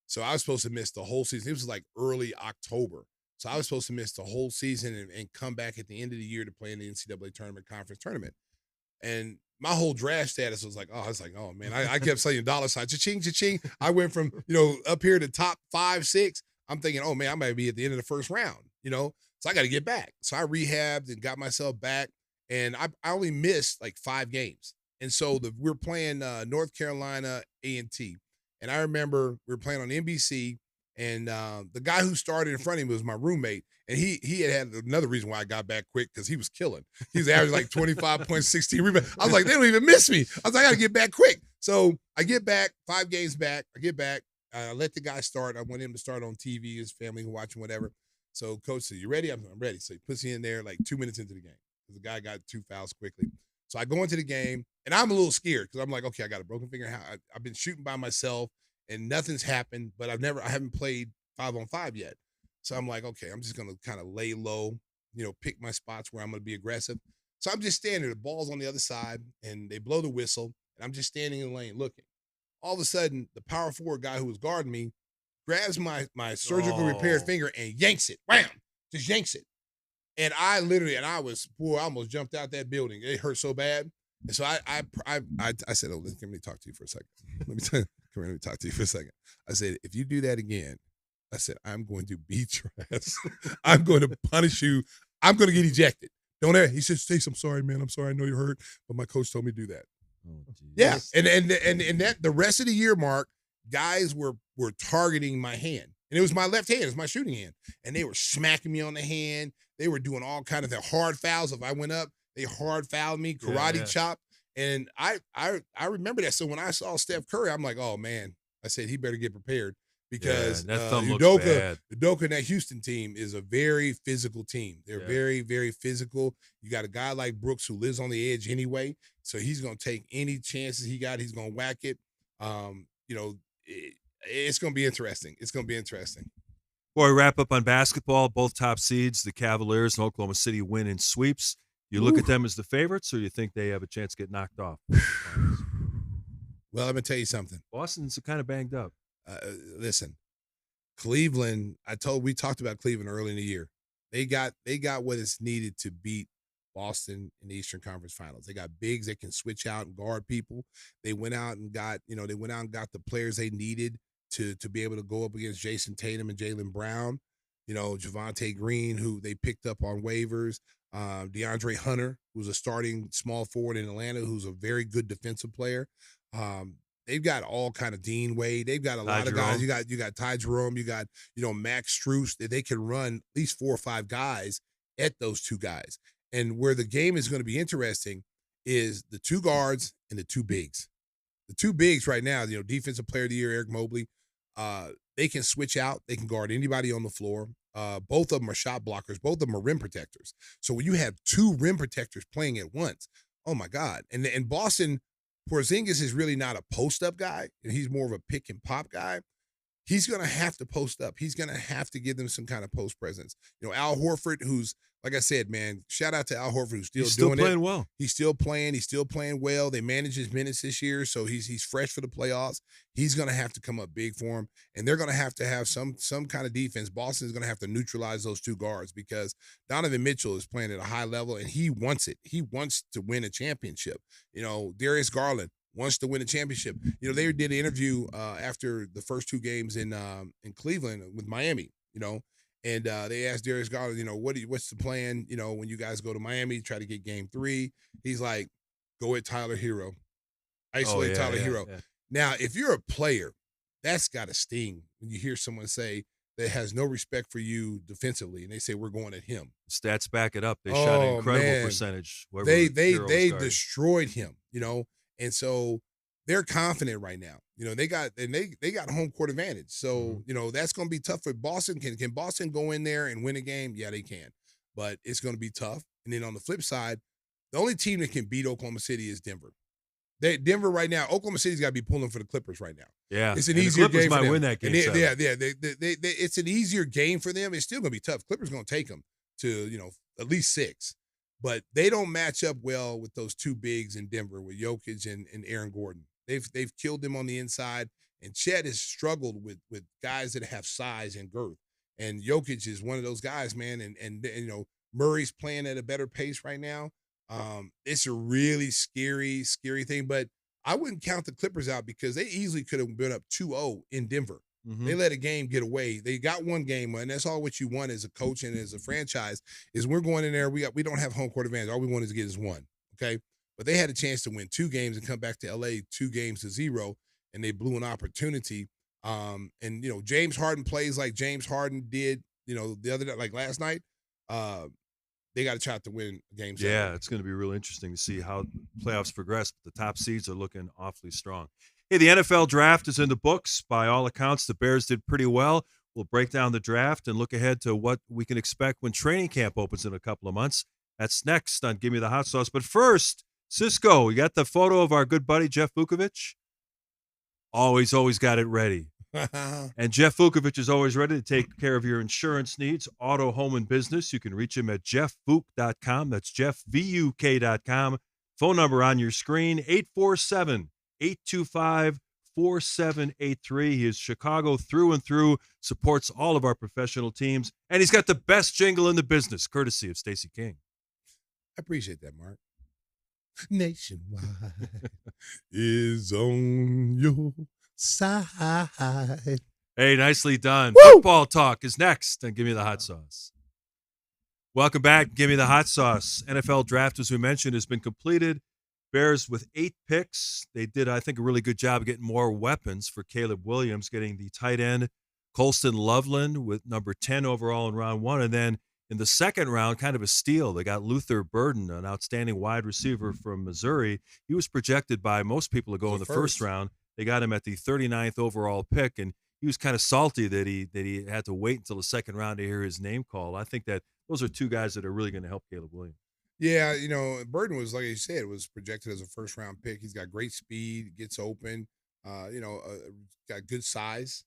[SPEAKER 3] So I was supposed to miss the whole season. It was like early October. So I was supposed to miss the whole season and come back at the end of the year to play in the NCAA conference tournament. And my whole draft status was like, oh man, I kept saying dollar sign, cha-ching, cha-ching. I went from, you know, up here to top 5, 6. I'm thinking, oh man, I might be at the end of the first round, you know? So I got to get back. So I rehabbed and got myself back. And I only missed like 5 games. And so we're playing North Carolina A&T. And I remember we were playing on NBC, and the guy who started in front of me was my roommate, and he had another reason why I got back quick because he was killing. He was averaging like 25 points, 16 rebounds. I was like, they don't even miss me. I was like, I got to get back quick. So I get back, 5 games back. I get back. I let the guy start. I want him to start on TV, his family watching, whatever. So coach said, you ready? I'm ready. So he puts me in there like 2 minutes into the game because the guy got 2 fouls quickly. So I go into the game, and I'm a little scared because I'm like, okay, I got a broken finger. I've been shooting by myself, and nothing's happened, but I haven't played 5-on-5 yet. So I'm like, okay, I'm just going to kind of lay low, you know, pick my spots where I'm going to be aggressive. So I'm just standing there. The ball's on the other side, and they blow the whistle, and I'm just standing in the lane looking. all of a sudden, the power forward guy who was guarding me grabs my surgical repaired finger and yanks it. Wham! Just yanks it. And I almost jumped out that building. It hurt so bad. And so I said, oh, let me talk to you for a second. Let me talk to you for a second. I said, if you do that again, I said, I'm going to beat your ass. I'm going to punish you. I'm going to get ejected. Don't ever. He said, Stacey, I'm sorry, man. I'm sorry. I know you're hurt, but my coach told me to do that.
[SPEAKER 2] Oh,
[SPEAKER 3] yeah. And that the rest of the year, Mark, guys were targeting my hand. And it was my left hand. It's my shooting hand. And they were smacking me on the hand. They were doing all kind of the hard fouls. If I went up, they hard fouled me, karate chop. And I remember that. So when I saw Steph Curry, I'm like, oh, man. I said, he better get prepared. Because
[SPEAKER 2] that thumb looks bad.
[SPEAKER 3] Udoka and that Houston team is a very physical team. They're very, very physical. You got a guy like Brooks who lives on the edge anyway, so he's going to take any chances he got. He's going to whack it. It's going to be interesting. It's going to be interesting.
[SPEAKER 2] Before we wrap up on basketball, both top seeds, the Cavaliers and Oklahoma City, win in sweeps. You look at them as the favorites, or you think they have a chance to get knocked off?
[SPEAKER 3] Well, let me tell you something.
[SPEAKER 2] Boston's kind of banged up.
[SPEAKER 3] Listen, Cleveland. We talked about Cleveland early in the year. They got what is needed to beat Boston in the Eastern Conference Finals. They got bigs that can switch out and guard people. They went out and got the players they needed to be able to go up against Jason Tatum and Jaylen Brown. Javonte Green, who they picked up on waivers. DeAndre Hunter, who's a starting small forward in Atlanta, who's a very good defensive player. They've got all kind of Dean Wade. They've got a lot of guys. You got Ty Jerome. You got Max Strus. They can run at least 4 or 5 guys at those 2 guys. And where the game is going to be interesting is the 2 guards and the 2 bigs. The 2 bigs right now, Defensive Player of the Year, Eric Mobley. They can switch out. They can guard anybody on the floor. Both of them are shot blockers. Both of them are rim protectors. So when you have 2 rim protectors playing at once, oh my God! And Boston. Porzingis is really not a post-up guy, and he's more of a pick-and-pop guy. He's going to have to post up. He's going to have to give them some kind of post presence. Al Horford, who's, like I said, man, shout out to Al Horford, who's still doing it.
[SPEAKER 2] Playing well.
[SPEAKER 3] He's still playing. He's still playing well. They manage his minutes this year, so he's fresh for the playoffs. He's going to have to come up big for him, and they're going to have some kind of defense. Boston is going to have to neutralize those 2 guards because Donovan Mitchell is playing at a high level, and he wants it. He wants to win a championship. Darius Garland wants to win a championship. They did an interview after the first 2 games in Cleveland with Miami, and they asked Darius Garland, what's the plan, when you guys go to Miami, try to get game 3. He's like, go at Tyler Hero. Isolate Tyler Hero. Yeah. Now, if you're a player, that's got to sting when you hear someone say that has no respect for you defensively, and they say, we're going at him.
[SPEAKER 2] Stats back it up. They shot an incredible percentage.
[SPEAKER 3] They destroyed him, and so they're confident right now. They got home court advantage. So, that's going to be tough for Boston. Can Boston go in there and win a game? Yeah, they can. But it's going to be tough. And then on the flip side, the only team that can beat Oklahoma City is Denver. Denver right now, Oklahoma City's got to be pulling for the Clippers right now.
[SPEAKER 2] Yeah.
[SPEAKER 3] It's an easier game for them.
[SPEAKER 2] Might win that game.
[SPEAKER 3] It's an easier game for them. It's still going to be tough. Clippers going to take them to, at least 6. But they don't match up well with those 2 bigs in Denver with Jokic and Aaron Gordon. They've killed them on the inside, and Chet has struggled with guys that have size and girth. And Jokic is one of those guys, man. And Murray's playing at a better pace right now. It's a really scary thing. But I wouldn't count the Clippers out because they easily could have been up 2-0 in Denver. Mm-hmm. They let a game get away. They got 1 game, and that's all what you want as a coach and as a franchise is we're going in there. We don't have home court advantage. All we want is to get is 1. Okay. But they had a chance to win 2 games and come back to LA 2-0, and they blew an opportunity. And James Harden plays like James Harden did, the other like last night. They got a shot to win games.
[SPEAKER 2] Yeah, it's going to be real interesting to see how playoffs progress. But the top seeds are looking awfully strong. Hey, the NFL draft is in the books. By all accounts, the Bears did pretty well. We'll break down the draft and look ahead to what we can expect when training camp opens in a couple of months. That's next on Gimme the Hot Sauce. But first, Cisco, you got the photo of our good buddy, Jeff Vukovich? Always got it ready. And Jeff Vukovich is always ready to take care of your insurance needs, auto, home, and business. You can reach him at jeffvuk.com. That's jeffvuk.com. Phone number on your screen, 847-825-4950. 4783. He is Chicago through and through, supports all of our professional teams, and he's got the best jingle in the business, courtesy of Stacey King.
[SPEAKER 3] I appreciate that, Mark. Nationwide is on your side.
[SPEAKER 2] Hey, nicely done.
[SPEAKER 3] Woo!
[SPEAKER 2] Football talk is next, and give me the hot sauce. Welcome back. Give me the hot sauce. NFL draft, as we mentioned, has been completed. Bears with 8 picks. They did, I think, a really good job of getting more weapons for Caleb Williams, getting the tight end Colston Loveland with number 10 overall in round 1. And then in the second round, kind of a steal, they got Luther Burden, an outstanding wide receiver from Missouri. He was projected by most people to go in the first round. They got him at the 39th overall pick, and he was kind of salty that he had to wait until the second round to hear his name called. I think that those are 2 guys that are really going to help Caleb Williams.
[SPEAKER 3] Yeah, Burden was, like you said, was projected as a first-round pick. He's got great speed, gets open, got good size,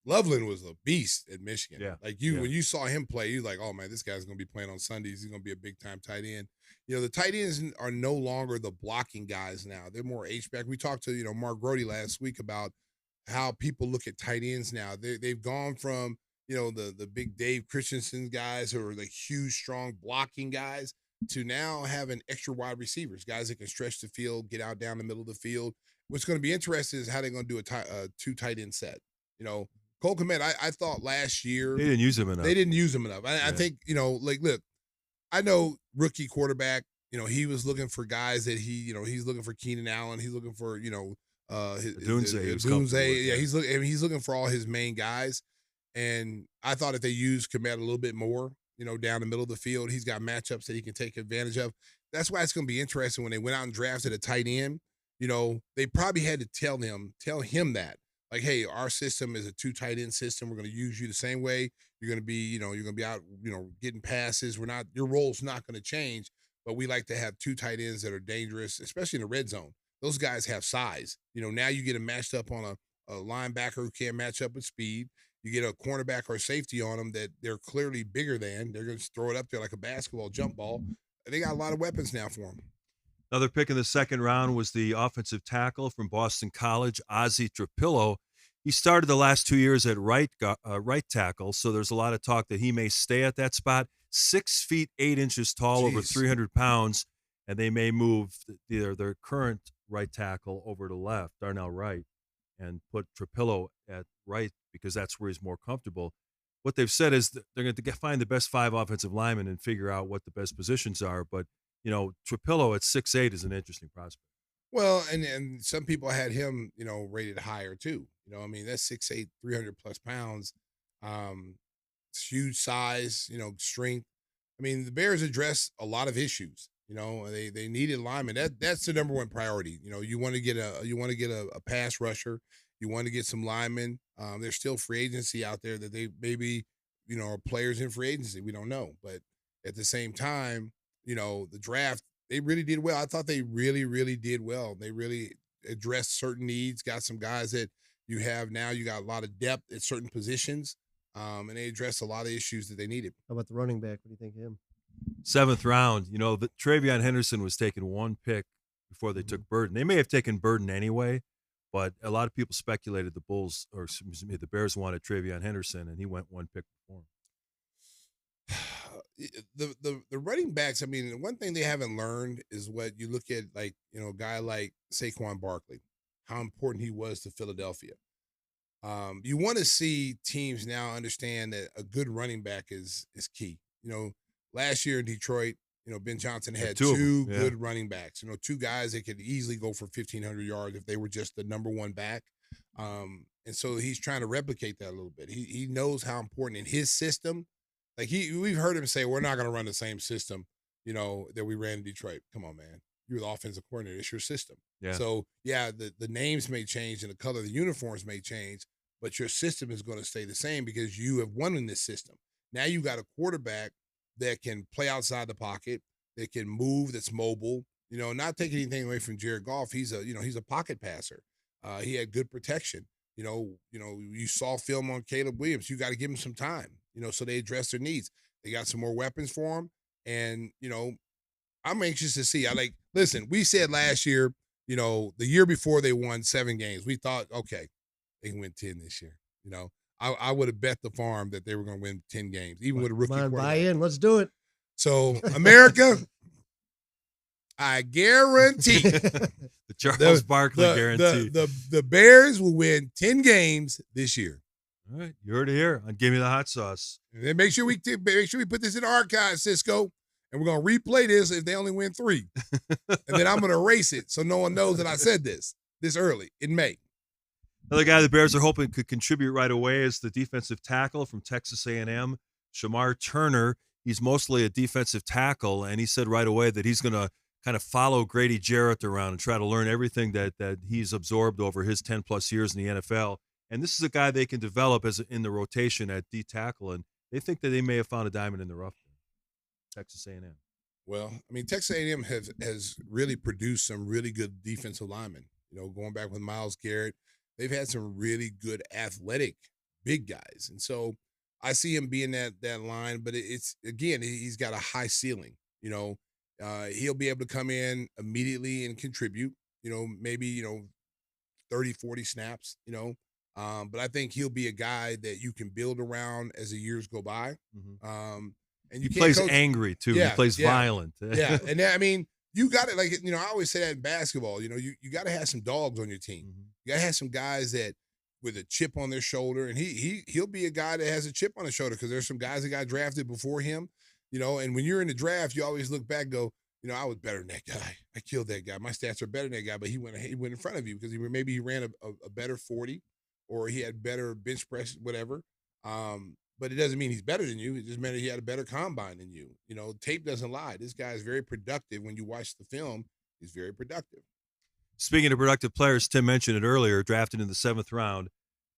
[SPEAKER 3] Loveland was a beast at Michigan.
[SPEAKER 2] Yeah.
[SPEAKER 3] When you saw him play, you're like, oh, man, this guy's going to be playing on Sundays. He's going to be a big-time tight end. The tight ends are no longer the blocking guys now. They're more H-back. We talked to, Mark Grody last week about how people look at tight ends now. They've gone from, the big Dave Christensen guys who are the huge, strong blocking guys to now having extra wide receivers, guys that can stretch the field, get out down the middle of the field. What's going to be interesting is how they're going to do a 2 tight end set. Cole Kmet, I thought last year
[SPEAKER 2] they didn't use him enough.
[SPEAKER 3] I think, look, I know rookie quarterback, he was looking for guys that he's looking for Keenan Allen. He's looking for,
[SPEAKER 2] Dunze.
[SPEAKER 3] Yeah, he's looking for all his main guys. And I thought if they used Kmet a little bit more, down the middle of the field, he's got matchups that he can take advantage of. That's why it's going to be interesting when they went out and drafted a tight end. They probably had to tell him that, like, hey, our system is a 2 tight end system. We're going to use you the same way. You're going to be, you're going to be out, getting passes. Your role's not going to change, but we like to have 2 tight ends that are dangerous, especially in the red zone. Those guys have size. Now you get them matched up on a linebacker who can't match up with speed. You get a cornerback or a safety on them that they're clearly bigger than. They're going to throw it up there like a basketball jump ball. They got a lot of weapons now for them.
[SPEAKER 2] Another pick in the second round was the offensive tackle from Boston College, Ozzie Trapillo. He started the last 2 years at right tackle, so there's a lot of talk that he may stay at that spot. 6 feet 8 inches tall, over 300 pounds, and they may move their current right tackle over to left, Darnell Wright, and put Trapillo at right because that's where he's more comfortable. What they've said is that they're going to find the best 5 offensive linemen and figure out what the best positions are. But, Trapillo at 6'8" is an interesting prospect.
[SPEAKER 3] Well, and some people had him, rated higher too. That's 6'8", 300+ pounds. It's huge size, strength. The Bears addressed a lot of issues. They needed linemen. That's the number one priority. You want to get a pass rusher. You want to get some linemen. There's still free agency out there that they maybe, are players in free agency. We don't know. But at the same time, the draft, they really did well. I thought they really, really did well. They really addressed certain needs, got some guys that you have now. You got a lot of depth at certain positions, and they addressed a lot of issues that they needed.
[SPEAKER 4] How about the running back? What do you think of him?
[SPEAKER 2] 7th round, Travion Henderson was taken 1 pick before they took Burden. They may have taken Burden anyway, but a lot of people speculated the Bears wanted Travion Henderson, and he went 1 pick before
[SPEAKER 3] him. The running backs, one thing they haven't learned is what you look at, like, a guy like Saquon Barkley, how important he was to Philadelphia. You want to see teams now understand that a good running back is key. Last year in Detroit, Ben Johnson had 2 good running backs. 2 guys that could easily go for 1,500 yards if they were just the number 1 back. And so he's trying to replicate that a little bit. He knows how important in his system. Like we've heard him say, we're not going to run the same system, that we ran in Detroit. Come on, man. You're the offensive coordinator. It's your system.
[SPEAKER 2] Yeah.
[SPEAKER 3] So, the names may change and the color of the uniforms may change, but your system is going to stay the same because you have won in this system. Now you got a quarterback that can play outside the pocket, that can move, that's mobile, not taking anything away from Jared Goff. He's a pocket passer. He had good protection. You saw film on Caleb Williams. You got to give him some time, so they address their needs. They got some more weapons for him. And, I'm anxious to see. Listen, we said last year, the year before they won 7 games, we thought, okay, they can win 10 this year. I would have bet the farm that they were going to win 10 games, even with a rookie quarterback.
[SPEAKER 4] Buy in. Let's do it.
[SPEAKER 3] So, America, I guarantee
[SPEAKER 2] the Charles Barkley guarantee.
[SPEAKER 3] The Bears will win 10 games this year.
[SPEAKER 2] All right, you heard it here on Give Me the Hot Sauce.
[SPEAKER 3] And then make sure we put this in the archive, Cisco, and we're gonna replay this if they only win 3, and then I'm gonna erase it so no one knows that I said this early in May.
[SPEAKER 2] Another guy the Bears are hoping could contribute right away is the defensive tackle from Texas A&M, Shamar Turner. He's mostly a defensive tackle, and he said right away that he's going to kind of follow Grady Jarrett around and try to learn everything that he's absorbed over his 10-plus years in the NFL. And this is a guy they can develop as in the rotation at D tackle, and they think that they may have found a diamond in the rough there. Texas A&M.
[SPEAKER 3] Well, I mean, Texas A&M has really produced some really good defensive linemen. Going back with Myles Garrett, they've had some really good athletic big guys. And so I see him being that line, but it's, again, he's got a high ceiling. He'll be able to come in immediately and contribute, maybe, 30, 40 snaps, but I think he'll be a guy that you can build around as the years go by.
[SPEAKER 2] Mm-hmm.
[SPEAKER 3] And
[SPEAKER 2] he plays angry too.
[SPEAKER 3] Yeah,
[SPEAKER 2] he plays violent.
[SPEAKER 3] Yeah. And I mean, you got it. Like, I always say that in basketball, you got to have some dogs on your team.
[SPEAKER 2] Mm-hmm.
[SPEAKER 3] You got to have some guys that with a chip on their shoulder, and he'll be a guy that has a chip on his shoulder because there's some guys that got drafted before him, and when you're in the draft, you always look back and go, I was better than that guy. I killed that guy. My stats are better than that guy, but he went in front of you because maybe he ran a better 40 or he had better bench press, whatever. But it doesn't mean he's better than you. It just meant he had a better combine than you. Tape doesn't lie. This guy is very productive. When you watch the film, he's very productive.
[SPEAKER 2] Speaking of productive players, Tim mentioned it earlier, drafted in the 7th round.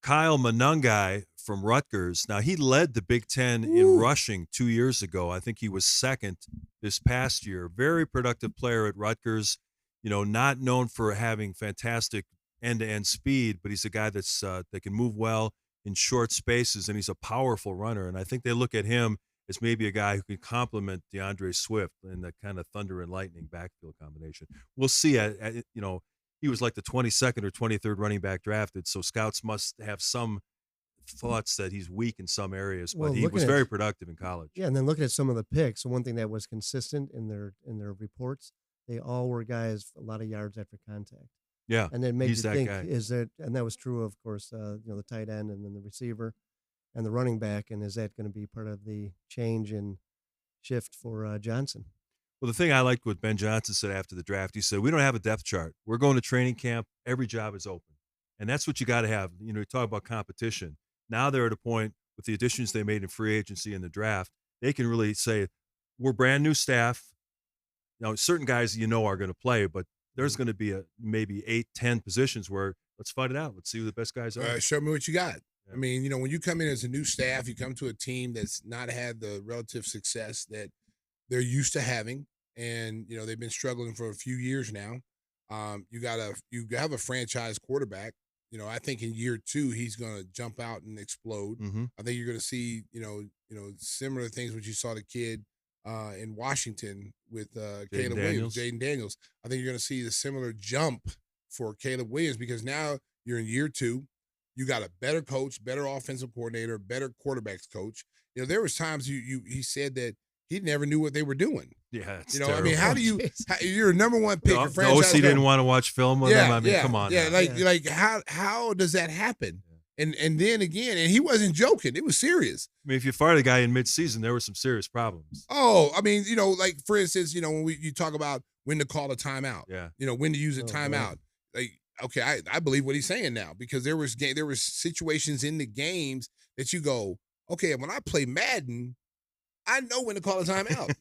[SPEAKER 2] Kyle Monangai from Rutgers. Now, he led the Big Ten in rushing 2 years ago. I think he was 2nd this past year. Very productive player at Rutgers. Not known for having fantastic end-to-end speed, but he's a guy that can move well in short spaces, and he's a powerful runner. And I think they look at him as maybe a guy who can complement DeAndre Swift in that kind of thunder and lightning backfield combination. We'll see. He was like the 22nd or 23rd running back drafted, so scouts must have some thoughts that he's weak in some areas, but he was very productive in college.
[SPEAKER 4] Yeah, and then looking at some of the picks, one thing that was consistent in their reports, they all were guys a lot of yards after contact.
[SPEAKER 2] Yeah,
[SPEAKER 4] and it made you think,
[SPEAKER 2] guy.
[SPEAKER 4] and that was true, of course, the tight end and then the receiver and the running back, and is that going to be part of the change in shift for Johnson?
[SPEAKER 2] Well, the thing I liked what Ben Johnson said after the draft, he said, we don't have a depth chart. We're going to training camp. Every job is open. And that's what you got to have. You talk about competition. Now they're at a point with the additions they made in free agency and the draft, they can really say, we're brand new staff. Now, certain guys are going to play, but there's going to be maybe 8, 10 positions where let's fight it out. Let's see who the best guys are.
[SPEAKER 3] Show me what you got. Yeah. I mean, when you come in as a new staff, you come to a team that's not had the relative success that they're used to having. And, they've been struggling for a few years now. You have a franchise quarterback. I think in year 2, he's going to jump out and explode.
[SPEAKER 2] Mm-hmm.
[SPEAKER 3] I think you're going to see, similar things what you saw the kid in Washington with Caleb Williams, Jaden Daniels. I think you're going to see the similar jump for Caleb Williams because now you're in year 2. You got a better coach, better offensive coordinator, better quarterbacks coach. There was times he said that he never knew what they were doing.
[SPEAKER 2] Yeah, it's
[SPEAKER 3] I mean, how do you're a number 1 pick.
[SPEAKER 2] The OC didn't want to watch film with him. I mean, come on.
[SPEAKER 3] Yeah, like how does that happen? And then again, and he wasn't joking. It was serious.
[SPEAKER 2] I mean, if you fired a guy in midseason, there were some serious problems.
[SPEAKER 3] Oh, I mean, like for instance, when you talk about when to call a timeout.
[SPEAKER 2] Yeah.
[SPEAKER 3] When to use a timeout. Like, okay, I believe what he's saying now because there was situations in the games that you go, okay, when I play Madden, I know when to call a timeout.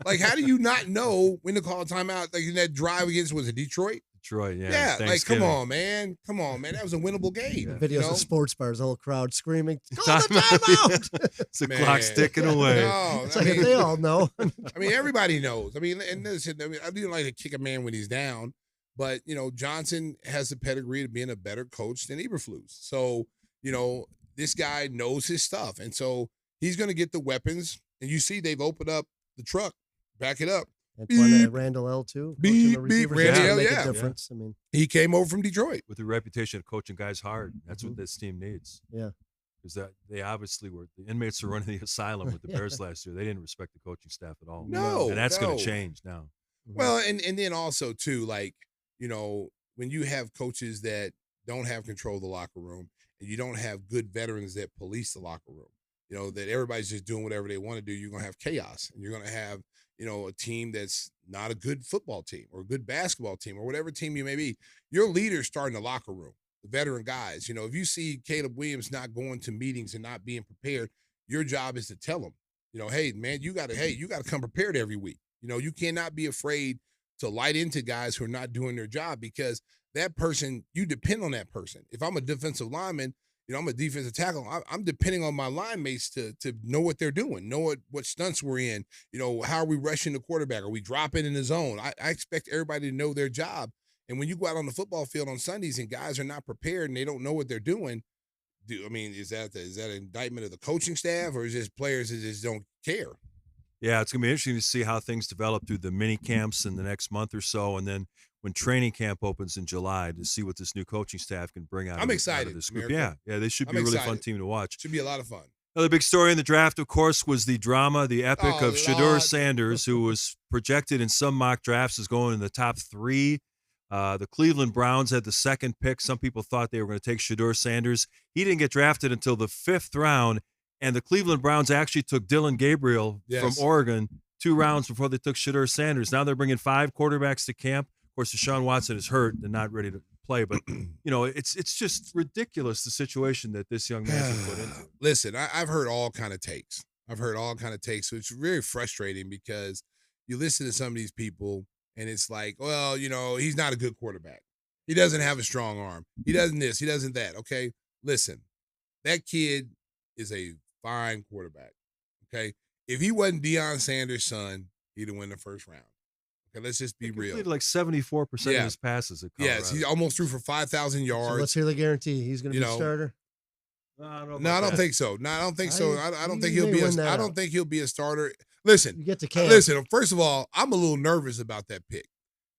[SPEAKER 3] Like, how do you not know when to call a timeout? Like in that drive against, was it Detroit?
[SPEAKER 2] Detroit, yeah.
[SPEAKER 3] Yeah, like, come on, man. That was a winnable game.
[SPEAKER 4] Yeah. Videos of sports bars, the whole crowd screaming, call the timeout!
[SPEAKER 2] It's the clock's ticking away.
[SPEAKER 3] No,
[SPEAKER 4] it's they all know.
[SPEAKER 3] I mean, everybody knows. I mean, and listen, I didn't like to kick a man when he's down, but, Johnson has the pedigree of being a better coach than Eberflus. So, this guy knows his stuff. And so he's going to get the weapons. And you see they've opened up the truck, back it up.
[SPEAKER 4] Antoine Randall L. too. Coaching the
[SPEAKER 3] Beep.
[SPEAKER 4] receivers
[SPEAKER 3] Randy
[SPEAKER 4] to
[SPEAKER 3] L,
[SPEAKER 4] make
[SPEAKER 3] yeah.
[SPEAKER 4] a difference. I mean,
[SPEAKER 3] He came over from Detroit.
[SPEAKER 2] With the reputation of coaching guys hard. That's what
[SPEAKER 4] Mhm.
[SPEAKER 2] this team needs.
[SPEAKER 4] yeah.
[SPEAKER 2] Because that they obviously were the inmates were running the asylum with the
[SPEAKER 4] Yeah.
[SPEAKER 2] Bears last year. They didn't respect the coaching staff at all.
[SPEAKER 3] No,
[SPEAKER 2] And that's going
[SPEAKER 3] no.
[SPEAKER 2] to change now.
[SPEAKER 4] Mhm.
[SPEAKER 3] Well, and then also too, like, when you have coaches that don't have control of the locker room and you don't have good veterans that police the locker room, that everybody's just doing whatever they want to do, you're going to have chaos, and you're going to have, a team that's not a good football team or a good basketball team or whatever team you may be. Your leaders start in the locker room, the veteran guys. If you see Caleb Williams not going to meetings and not being prepared, your job is to tell him, hey, man, you got to come prepared every week. You cannot be afraid to light into guys who are not doing their job, because that person, you depend on that person. If I'm a defensive lineman, I'm a defensive tackle, I'm depending on my line mates to know what they're doing, know what stunts we're in, how are we rushing the quarterback? Are we dropping in the zone? I expect everybody to know their job. And when you go out on the football field on Sundays and guys are not prepared and they don't know what they're doing, is that an indictment of the coaching staff, or is it players that just don't care?
[SPEAKER 2] Yeah, it's going to be interesting to see how things develop through the mini camps in the next month or so, and then when training camp opens in July, to see what this new coaching staff can bring out.
[SPEAKER 3] I'm
[SPEAKER 2] out
[SPEAKER 3] excited,
[SPEAKER 2] of this group.
[SPEAKER 3] America.
[SPEAKER 2] Yeah, they should be
[SPEAKER 3] I'm
[SPEAKER 2] a really
[SPEAKER 3] excited.
[SPEAKER 2] fun team to watch.
[SPEAKER 3] Should be a lot of fun.
[SPEAKER 2] Another big story in the draft, of course, was the drama, the epic
[SPEAKER 3] Oh,
[SPEAKER 2] of Shedeur
[SPEAKER 3] Lord.
[SPEAKER 2] Sanders, who was projected in some mock drafts as going in the top 3. The Cleveland Browns had the second pick. Some people thought they were going to take Shedeur Sanders. He didn't get drafted until the 5th round, and the Cleveland Browns actually took Dylan Gabriel from Oregon 2 rounds before they took Shedeur Sanders. Now they're bringing 5 quarterbacks to camp. Of course, Deshaun Watson is hurt and not ready to play, but it's just ridiculous, the situation that this young man's been put into.
[SPEAKER 3] Listen, I've heard all kind of takes. So it's very frustrating, because you listen to some of these people and it's like, well, he's not a good quarterback. He doesn't have a strong arm. He doesn't this, he doesn't that. Okay, listen, that kid is a fine quarterback. Okay, if he wasn't Deion Sanders' son, he'd have won the first round. Okay, let's just be
[SPEAKER 2] He
[SPEAKER 3] real.
[SPEAKER 2] completed like 74% of his passes at Colorado.
[SPEAKER 3] Yes, he almost threw for 5,000 yards.
[SPEAKER 4] So let's hear the guarantee. He's going to be a starter.
[SPEAKER 3] No, I don't think so. I don't think
[SPEAKER 4] You may win that
[SPEAKER 3] I
[SPEAKER 4] out.
[SPEAKER 3] don't think he'll be a starter. Listen,
[SPEAKER 4] You get to camp.
[SPEAKER 3] listen. First of all, I'm a little nervous about that pick,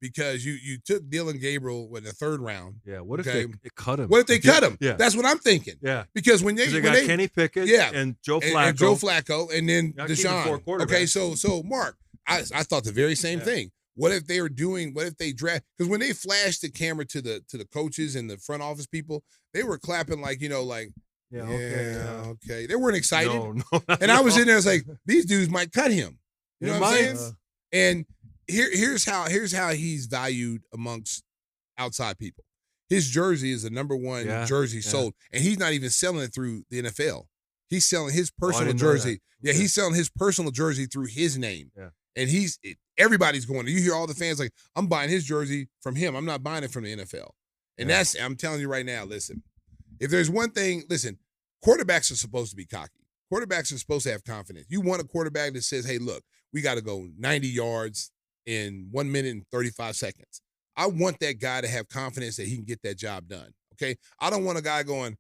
[SPEAKER 3] because you took Dylan Gabriel in the 3rd round.
[SPEAKER 2] Yeah, what if
[SPEAKER 3] Okay.
[SPEAKER 2] they cut him?
[SPEAKER 3] What if they cut him?
[SPEAKER 2] Yeah.
[SPEAKER 3] That's what I'm thinking.
[SPEAKER 2] Yeah.
[SPEAKER 3] Because when they
[SPEAKER 2] got Kenny Pickett and Joe Flacco.
[SPEAKER 3] and Joe Flacco, and then
[SPEAKER 2] Not keeping 4
[SPEAKER 3] Deshaun.
[SPEAKER 2] quarterbacks.
[SPEAKER 3] Okay, so Mark, I thought the very same thing. What if they draft? Because when they flashed the camera to the coaches and the front office people, they were clapping like, okay. They weren't excited.
[SPEAKER 2] No,
[SPEAKER 3] And I was in there, I was like, these dudes might cut him. You know
[SPEAKER 2] They
[SPEAKER 3] what I'm
[SPEAKER 2] might.
[SPEAKER 3] saying? And here's how he's valued amongst outside people. His jersey is the number 1 jersey sold, and he's not even selling it through the NFL. He's selling his personal
[SPEAKER 2] didn't know
[SPEAKER 3] jersey.
[SPEAKER 2] that.
[SPEAKER 3] Yeah, he's selling his personal jersey through his name.
[SPEAKER 2] Yeah.
[SPEAKER 3] And everybody's going. You hear all the fans like, I'm buying his jersey from him. I'm not buying it from the NFL. And I'm telling you right now, listen, if there's one thing, listen, quarterbacks are supposed to be cocky. Quarterbacks are supposed to have confidence. You want a quarterback that says, hey, look, we got to go 90 yards in 1 minute and 35 seconds. I want that guy to have confidence that he can get that job done, okay? I don't want a guy going,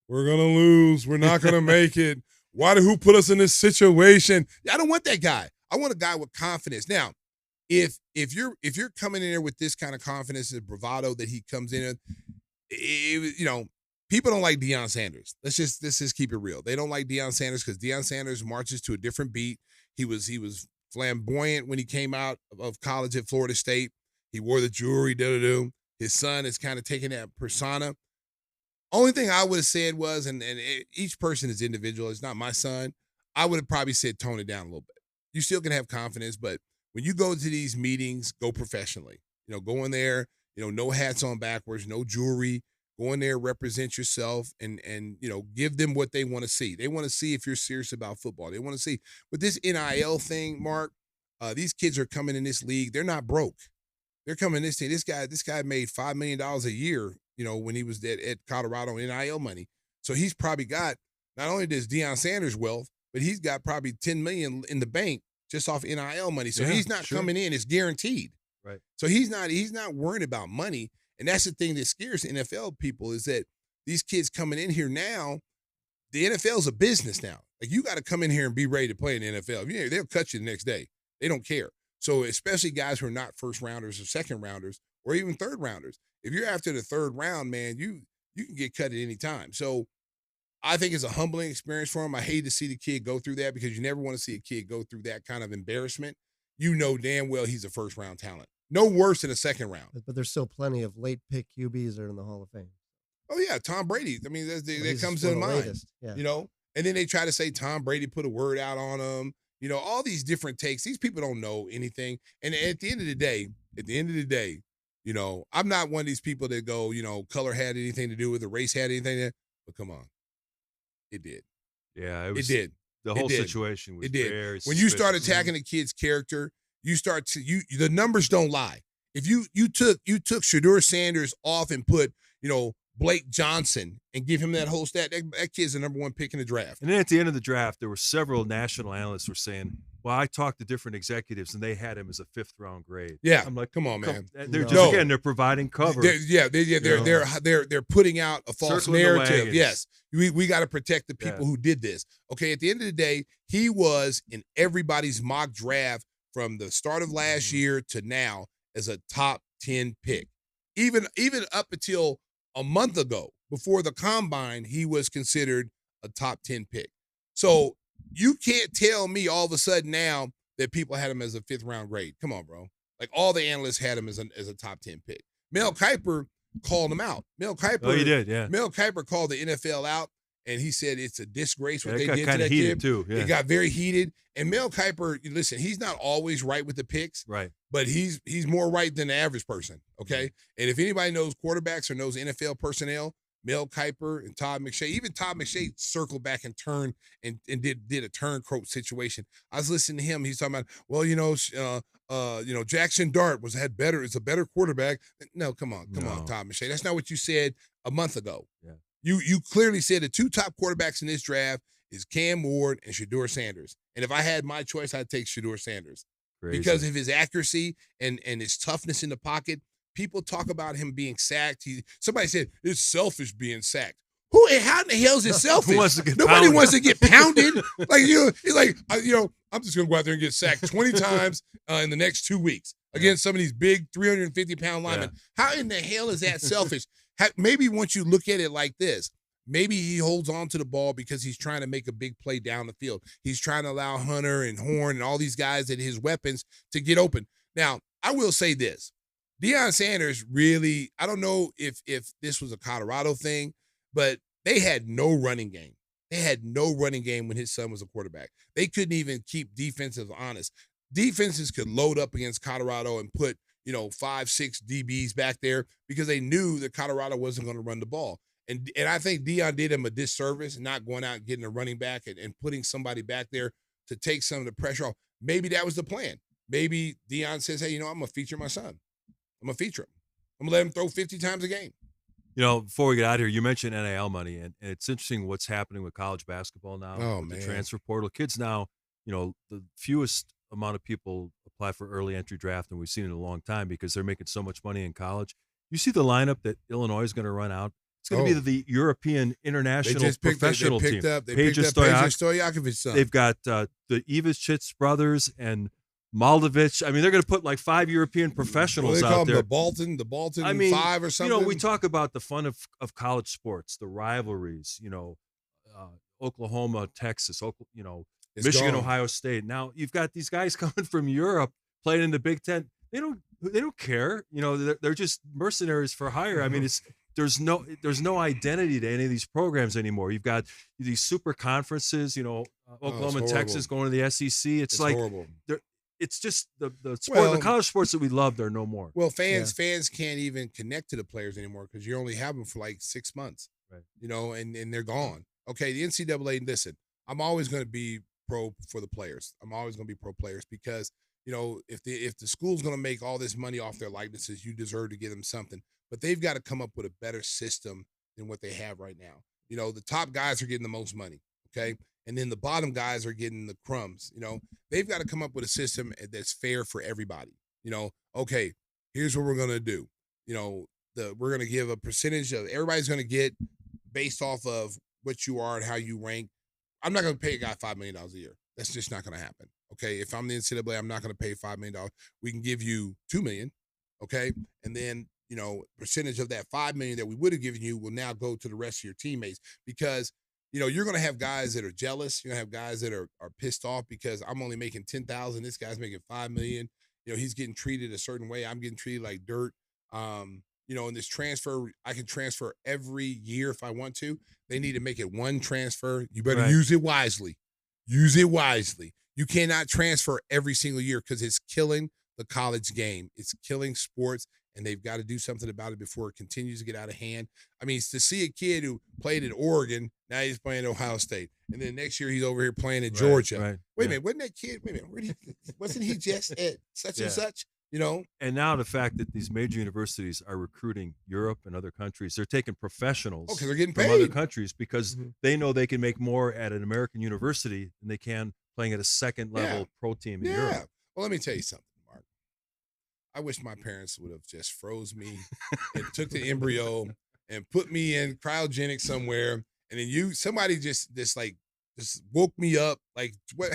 [SPEAKER 3] we're going to lose. We're not going to make it. Who put us in this situation? I don't want that guy. I want a guy with confidence. Now, if you're coming in there with this kind of confidence and bravado that he comes in, people don't like Deion Sanders. Let's just keep it real. They don't like Deion Sanders because Deion Sanders marches to a different beat. He was flamboyant when he came out of college at Florida State. He wore the jewelry, His son is kind of taking that persona. Only thing I would have said was, and each person is individual. It's not my son. I would have probably said tone it down a little bit. You still can have confidence, but when you go to these meetings, go professionally. Go in there, no hats on backwards, no jewelry. Go in there, represent yourself, and give them what they want to see. They want to see if you're serious about football. They want to see. With this NIL thing, Mark, these kids are coming in this league. They're not broke. They're coming this thing. This guy made $5 million a year, when he was at Colorado in NIL money. So he's probably got, not only does Deion Sanders wealth, but he's got probably $10 million in the bank just off NIL money. So he's not coming in, it's guaranteed.
[SPEAKER 2] Right.
[SPEAKER 3] So he's not worried about money. And that's the thing that scares the NFL people, is that these kids coming in here now, the NFL is a business now. Like, you got to come in here and be ready to play in the NFL. They'll cut you the next day. They don't care. So especially guys who are not first rounders or second rounders or even third rounders. If you're after the third round, man, you can get cut at any time. So I think it's a humbling experience for him. I hate to see the kid go through that because you never want to see a kid go through that kind of embarrassment. You know damn well he's a first round talent. No worse than a second round.
[SPEAKER 4] But there's still plenty of late pick QBs that are in the Hall of Fame.
[SPEAKER 3] Oh, yeah, Tom Brady. I mean, that comes
[SPEAKER 4] one
[SPEAKER 3] to
[SPEAKER 4] of the
[SPEAKER 3] mind.
[SPEAKER 4] latest, yeah.
[SPEAKER 3] You know? And then they try to say Tom Brady put a word out on him. You know, all these different takes. These people don't know anything. And at the end of the day, you know, I'm not one of these people that go, you know, color had anything to do with it, race had anything to do. But come on. It did.
[SPEAKER 2] Yeah,
[SPEAKER 3] it did.
[SPEAKER 2] The whole situation was very
[SPEAKER 3] When you start
[SPEAKER 2] suspicious.
[SPEAKER 3] attacking the kid's character, the numbers don't lie. If you took Shedeur Sanders off and put, you know, Blake Johnson and give him that whole stat, that kid's the number 1 pick in the draft.
[SPEAKER 2] And then at the end of the draft, there were several national analysts were saying, well, I talked to different executives and they had him as a 5th round grade.
[SPEAKER 3] Yeah.
[SPEAKER 2] I'm like,
[SPEAKER 3] come on, man.
[SPEAKER 2] They're just, again, they're providing cover.
[SPEAKER 3] They're putting out a false
[SPEAKER 2] Circling the
[SPEAKER 3] narrative.
[SPEAKER 2] wagons.
[SPEAKER 3] Yes. We got to protect the people who did this. Okay. At the end of the day, he was in everybody's mock draft from the start of last year to now as a top 10 pick. Even up until a month ago, before the combine, he was considered a top 10 pick. So you can't tell me all of a sudden now that people had him as a 5th round grade. Come on, bro. Like all the analysts had him as a top 10 pick. Mel Kiper called him out. Mel Kiper,
[SPEAKER 2] he did, yeah.
[SPEAKER 3] Mel Kiper called the NFL out, and he said it's a disgrace what they
[SPEAKER 2] got
[SPEAKER 3] did to
[SPEAKER 2] kinda
[SPEAKER 3] that
[SPEAKER 2] heated
[SPEAKER 3] kid.
[SPEAKER 2] too. Yeah.
[SPEAKER 3] It got very heated. And Mel Kiper, listen, he's not always right with the picks,
[SPEAKER 2] Right.
[SPEAKER 3] but he's more right than the average person. Okay. And if anybody knows quarterbacks or knows NFL personnel, Mel Kiper and Todd McShay, even Todd McShay circled back and turned and did a turncoat situation. I was listening to him. He's talking about, well, Jackson Dart is a better quarterback. No, come on, Todd McShay. That's not what you said a month ago.
[SPEAKER 2] Yeah.
[SPEAKER 3] You clearly said the 2 top quarterbacks in this draft is Cam Ward and Shedeur Sanders. And if I had my choice, I'd take Shedeur Sanders.
[SPEAKER 2] Crazy.
[SPEAKER 3] Because of his accuracy and his toughness in the pocket. People talk about him being sacked. Somebody said it's selfish being sacked. How in the hell is it selfish? Nobody wants to get pounded. He's like, I'm just gonna go out there and get sacked 20 times in the next 2 weeks against some of these big 350-pound linemen. Yeah. How in the hell is that selfish? Maybe once you look at it like this, maybe he holds on to the ball because he's trying to make a big play down the field. He's trying to allow Hunter and Horn and all these guys and his weapons to get open. Now, I will say this. Deion Sanders really, I don't know if this was a Colorado thing, but they had no running game. They had no running game when his son was a quarterback. They couldn't even keep defenses honest. Defenses could load up against Colorado and put, 5-6 DBs back there because they knew that Colorado wasn't going to run the ball. And I think Deion did him a disservice not going out and getting a running back and putting somebody back there to take some of the pressure off. Maybe that was the plan. Maybe Deion says, hey, I'm going to feature my son. I'm going to feature him. I'm going to let him throw 50 times a game.
[SPEAKER 2] Before we get out of here, you mentioned NIL money, and it's interesting what's happening with college basketball now. The transfer portal. Kids now, the fewest amount of people apply for early entry draft than we've seen in a long time because they're making so much money in college. You see the lineup that Illinois is going to run out. It's going to be the European international professional team.
[SPEAKER 3] They picked up Peja Stojakovic's son.
[SPEAKER 2] They've got the Ivicic brothers and Maldovic. I mean, they're going to put like 5 European professionals out there.
[SPEAKER 3] The Bolton 5 or something.
[SPEAKER 2] We talk about the fun of college sports, the rivalries, Oklahoma, Texas, Michigan,
[SPEAKER 3] gone.
[SPEAKER 2] Ohio State. Now you've got these guys coming from Europe playing in the Big Ten. They don't care. They're just mercenaries for hire. I mean, there's no identity to any of these programs anymore. You've got these super conferences, Oklahoma and Texas going to the SEC. It's like
[SPEAKER 3] horrible.
[SPEAKER 2] It's just the sport, the college sports that we love. They're no more.
[SPEAKER 3] Well, fans can't even connect to the players anymore because you only have them for like 6 months,
[SPEAKER 2] right?
[SPEAKER 3] And they're gone. Okay, the NCAA. Listen, I'm always going to be pro for the players. I'm always going to be pro players because if the school's going to make all this money off their likenesses, you deserve to give them something. But they've got to come up with a better system than what they have right now. The top guys are getting the most money. Okay. And then the bottom guys are getting the crumbs. They've got to come up with a system that's fair for everybody. Okay, here's what we're going to do. We're going to give a percentage of everybody's going to get based off of what you are and how you rank. I'm not going to pay a guy $5 million a year. That's just not going to happen. Okay, if I'm the NCAA, I'm not going to pay $5 million. We can give you $2 million. Okay, and then percentage of that $5 million that we would have given you will now go to the rest of your teammates, because you're going to have guys that are jealous. You're going to have guys that are pissed off because I'm only making $10,000. This guy's making $5 million. He's getting treated a certain way. I'm getting treated like dirt. In this transfer, I can transfer every year if I want to. They need to make it one transfer. You better use it wisely. Use it wisely. You cannot transfer every single year because it's killing the college game. It's killing sports, and they've got to do something about it before it continues to get out of hand. I mean, to see a kid who played at Oregon, now he's playing at Ohio State, and then next year he's over here playing at Georgia.
[SPEAKER 2] Right.
[SPEAKER 3] Wait a minute, wasn't that kid? Wait a minute, wasn't he just at such and such?
[SPEAKER 2] And now the fact that these major universities are recruiting Europe and other countries, they're taking professionals
[SPEAKER 3] because they're getting
[SPEAKER 2] from
[SPEAKER 3] paid.
[SPEAKER 2] other countries because they know they can make more at an American university than they can playing at a second level pro team in Europe.
[SPEAKER 3] Well, let me tell you something, Mark. I wish my parents would have just froze me and took the embryo and put me in cryogenics somewhere, and then somebody just woke me up. Like what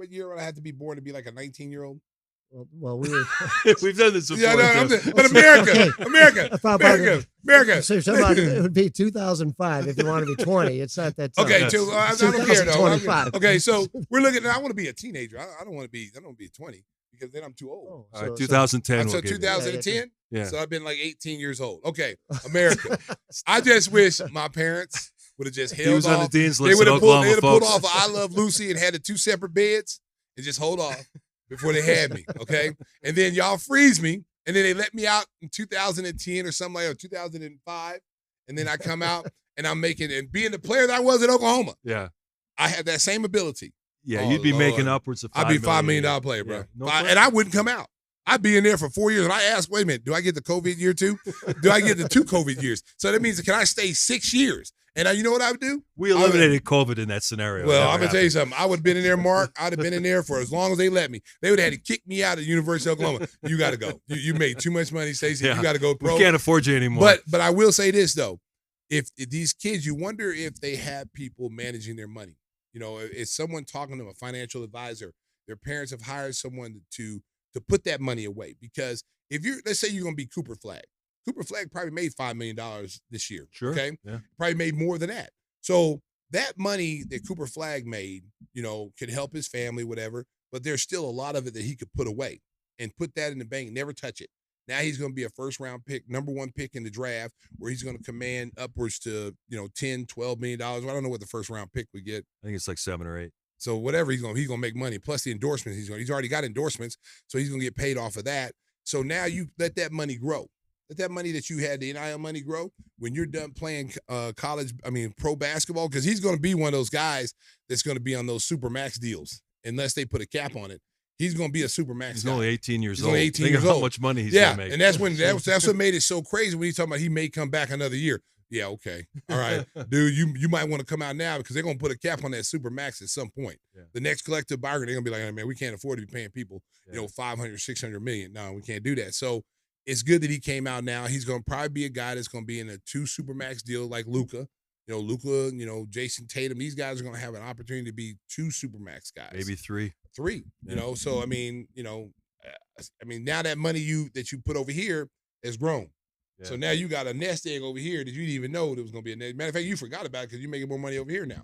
[SPEAKER 3] year would I have to be born to be like a 19-year-old?
[SPEAKER 4] Well, we were.
[SPEAKER 2] We've done this before.
[SPEAKER 3] But America.
[SPEAKER 4] So it would be 2005 if you want to be 20. It's not that.
[SPEAKER 3] Okay, I don't care though.
[SPEAKER 4] 2025.
[SPEAKER 3] Okay, so we're looking. I want to be a teenager. I don't want to be 20 because then I'm too old.
[SPEAKER 2] All right, 2010.
[SPEAKER 3] So 2010.
[SPEAKER 2] Yeah.
[SPEAKER 3] So I've been like 18 years old. Okay, America. I just wish my parents would have just held off.
[SPEAKER 2] He was on the dean's list.
[SPEAKER 3] They would have pulled
[SPEAKER 2] folks.
[SPEAKER 3] off I Love Lucy and had the 2 separate beds and just hold off before they had me, okay? And then y'all freeze me, and then they let me out in 2010 or something like that, or 2005, and then I come out, and I'm making, and being the player that I was at Oklahoma, I had that same ability.
[SPEAKER 2] Yeah, you'd be making upwards of $5 million.
[SPEAKER 3] I'd be $5 million player, bro.
[SPEAKER 2] Yeah,
[SPEAKER 3] and I wouldn't come out. I'd be in there for 4 years, and I asked, wait a minute, do I get the COVID year too? Do I get the 2 COVID years? So that means, can I stay 6 years? And you know what I would do?
[SPEAKER 2] We eliminated COVID in that scenario.
[SPEAKER 3] Well, I'm going to tell you something. I would have been in there, Mark. I'd have been in there for as long as they let me. They would have had to kick me out of the University of Oklahoma. You got to go. You made too much money, Stacey. You got to go pro.
[SPEAKER 2] We can't afford you anymore.
[SPEAKER 3] But I will say this, though. If these kids, you wonder if they have people managing their money. Is someone talking to them, a financial advisor? Their parents have hired someone to put that money away. Because let's say you're going to be Cooper Flagg. Cooper Flagg probably made $5 million this year.
[SPEAKER 2] Sure.
[SPEAKER 3] Okay?
[SPEAKER 2] Yeah.
[SPEAKER 3] Probably made more than that. So that money that Cooper Flagg made, could help his family, whatever, but there's still a lot of it that he could put away and put that in the bank, never touch it. Now he's going to be a first-round pick, number 1 pick in the draft, where he's going to command upwards to, $10, $12 million. I don't know what the first-round pick would get.
[SPEAKER 2] I think it's like 7 or 8.
[SPEAKER 3] So whatever, he's going to make money. Plus the endorsements, he's already got endorsements, so he's going to get paid off of that. So now you let that money grow. Let that money that you had, the NIL money, grow when you're done playing pro basketball, because he's going to be one of those guys that's going to be on those super max deals unless they put a cap on it. He's going to be a super max guy.
[SPEAKER 2] He's only 18 years old.
[SPEAKER 3] Only 18
[SPEAKER 2] Think
[SPEAKER 3] years
[SPEAKER 2] of
[SPEAKER 3] old.
[SPEAKER 2] how much money he's going to make.
[SPEAKER 3] And that's what made it so crazy when he's talking about he may come back another year. Yeah, okay. All right. Dude, you might want to come out now because they're going to put a cap on that super max at some point. Yeah. The next collective bargain, they're going to be like, hey, man, we can't afford to be paying people, 500, 600 million. No, we can't do that. So it's good that he came out now. He's going to probably be a guy that's going to be in a 2 supermax deal like Luka. Luka, Jason Tatum. These guys are going to have an opportunity to be 2 supermax guys.
[SPEAKER 2] Maybe 3.
[SPEAKER 3] 3. So now that money that you put over here has grown. Yeah. So now you got a nest egg over here that you didn't even know there was going to be a nest. Matter of fact, you forgot about it because you're making more money over here now.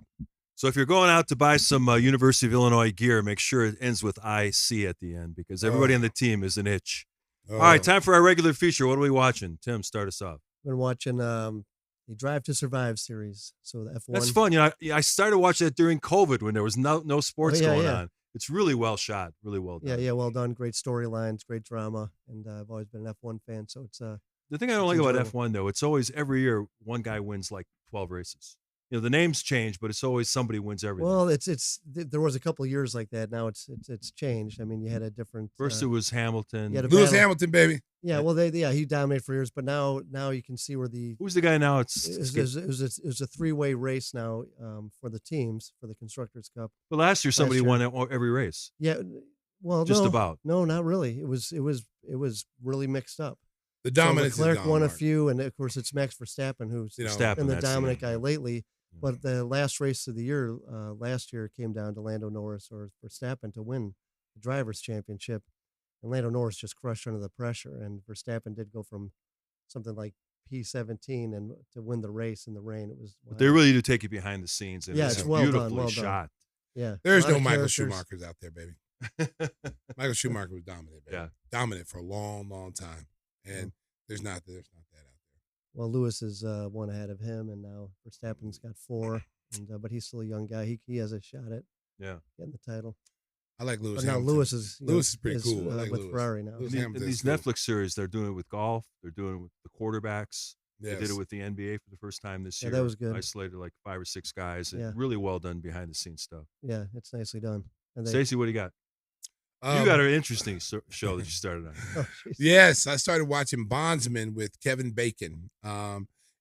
[SPEAKER 2] So if you're going out to buy some University of Illinois gear, make sure it ends with IC at the end because everybody on the team is an itch. All right, time for our regular feature. What are we watching? Tim, start us off.
[SPEAKER 4] I've been watching the Drive to Survive series. So the F1.
[SPEAKER 2] That's fun. I started watching that during COVID when there was no sports going on. It's really well shot, really well done.
[SPEAKER 4] Yeah, well done. Great storylines, great drama, and I've always been an F1 fan, so it's
[SPEAKER 2] the thing I don't like about F1 though. It's always every year one guy wins like 12 races. The names change, but it's always somebody wins everything.
[SPEAKER 4] Well, there was a couple of years like that. Now it's changed. I mean, you had a different.
[SPEAKER 2] First, it was Hamilton.
[SPEAKER 3] Lewis Hamilton, baby.
[SPEAKER 4] Yeah, well, he dominated for years, but now you can see where
[SPEAKER 2] who's the guy now? It
[SPEAKER 4] was a 3-way race now for the teams for the Constructors Cup.
[SPEAKER 2] But last year somebody won every race.
[SPEAKER 4] Yeah, well,
[SPEAKER 2] about.
[SPEAKER 4] No, not really. It was really mixed up.
[SPEAKER 3] The dominance.
[SPEAKER 4] So Leclerc won a few, and of course it's Max Verstappen who's
[SPEAKER 2] Verstappen,
[SPEAKER 4] been the dominant guy lately. But the last race of the year, last year, came down to Lando Norris or Verstappen to win the Drivers' Championship. And Lando Norris just crushed under the pressure. And Verstappen did go from something like P17 and to win the race in the rain. It was
[SPEAKER 2] But they really do take you behind the scenes. And
[SPEAKER 4] Yeah,
[SPEAKER 2] it's
[SPEAKER 4] it's well done,
[SPEAKER 2] beautifully
[SPEAKER 4] well done.
[SPEAKER 2] shot.
[SPEAKER 4] Yeah.
[SPEAKER 3] There's
[SPEAKER 4] a lot
[SPEAKER 3] no
[SPEAKER 4] of
[SPEAKER 3] Michael
[SPEAKER 4] characters.
[SPEAKER 3] Schumachers out there, baby. Michael Schumacher was dominant, baby.
[SPEAKER 2] Yeah.
[SPEAKER 3] Dominant for a long, long time. And there's not that out there.
[SPEAKER 4] Well, Lewis is one ahead of him, and now Verstappen's got 4. And but he's still a young guy. He has a shot at getting the title.
[SPEAKER 3] I like Lewis.
[SPEAKER 4] But now
[SPEAKER 3] Hamilton.
[SPEAKER 4] Lewis is
[SPEAKER 3] pretty cool. I like
[SPEAKER 4] with
[SPEAKER 3] Lewis.
[SPEAKER 4] Ferrari now.
[SPEAKER 3] Lewis
[SPEAKER 2] In
[SPEAKER 3] Hamilton's
[SPEAKER 2] these
[SPEAKER 3] cool.
[SPEAKER 2] Netflix series, they're doing it with golf. They're doing it with the quarterbacks.
[SPEAKER 3] Yes.
[SPEAKER 2] They did it with the NBA for the first time this
[SPEAKER 4] Yeah,
[SPEAKER 2] year.
[SPEAKER 4] that was good.
[SPEAKER 2] Isolated like 5 or 6 guys. And
[SPEAKER 4] Yeah.
[SPEAKER 2] really well done behind the scenes stuff.
[SPEAKER 4] Yeah, it's nicely done. And they,
[SPEAKER 2] Stacey, what do you got? You got an interesting show that you started on.
[SPEAKER 4] oh, jeez.
[SPEAKER 3] Yes, I started watching Bondsman with Kevin Bacon.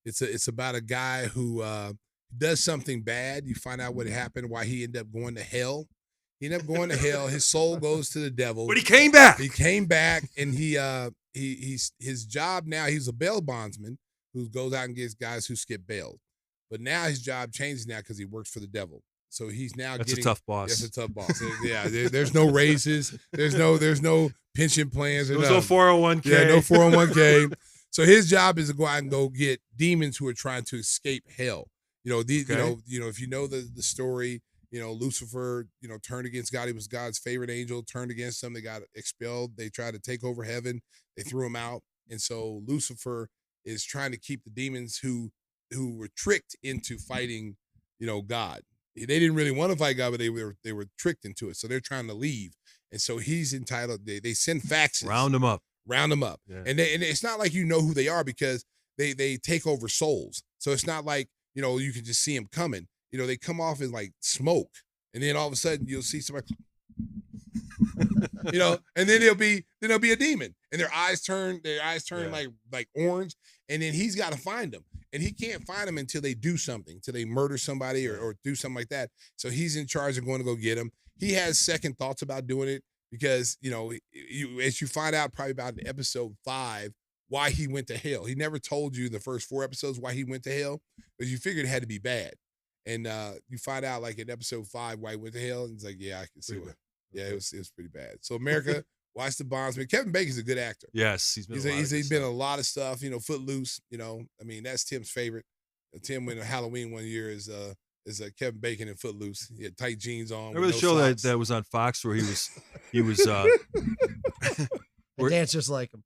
[SPEAKER 3] It's about a guy who does something bad. You find out what happened, why he ended up going to hell. He ended up going to hell. His soul goes to the devil.
[SPEAKER 2] But he came back.
[SPEAKER 3] He came back, and he's his job now. He's a bail bondsman who goes out and gets guys who skip bail. But now his job changes now because he works for the devil. So he's now
[SPEAKER 2] That's
[SPEAKER 3] getting
[SPEAKER 2] a tough boss.
[SPEAKER 3] That's a tough boss. Yeah, there's no raises. There's no pension plans.
[SPEAKER 2] There's no 401k.
[SPEAKER 3] Yeah, no 401k. So his job is to go out and go get demons who are trying to escape hell. If you know the story, Lucifer, turned against God. He was God's favorite angel, turned against him. They got expelled. They tried to take over heaven. They threw him out. And so Lucifer is trying to keep the demons who were tricked into fighting, God. They didn't really want to fight God, but they were tricked into it. So they're trying to leave. And so he's entitled. They send faxes.
[SPEAKER 2] Round them up.
[SPEAKER 3] Yeah. And it's not like you know who they are because they take over souls. So it's not like, you can just see them coming. They come off as like smoke. And then all of a sudden you'll see somebody, and then there'll be a demon. And their eyes turn like orange. And then he's got to find them. And he can't find them until they do something, until they murder somebody or do something like that. So he's in charge of going to go get them. He has second thoughts about doing it because, as you find out probably about in episode 5, why he went to hell. He never told you the first 4 episodes why he went to hell, because you figured it had to be bad. And you find out like in episode 5 why he went to hell, and it's like, yeah, I can see what. Yeah, it was pretty bad. So America, watch The Bondsman. Kevin Bacon's a good actor.
[SPEAKER 2] Yes, he's been
[SPEAKER 3] in a lot of stuff. Footloose. That's Tim's favorite. Tim went to Halloween one year is Kevin Bacon in Footloose. He had tight jeans on.
[SPEAKER 2] Remember the show that was on Fox where he was
[SPEAKER 4] They dance just like him.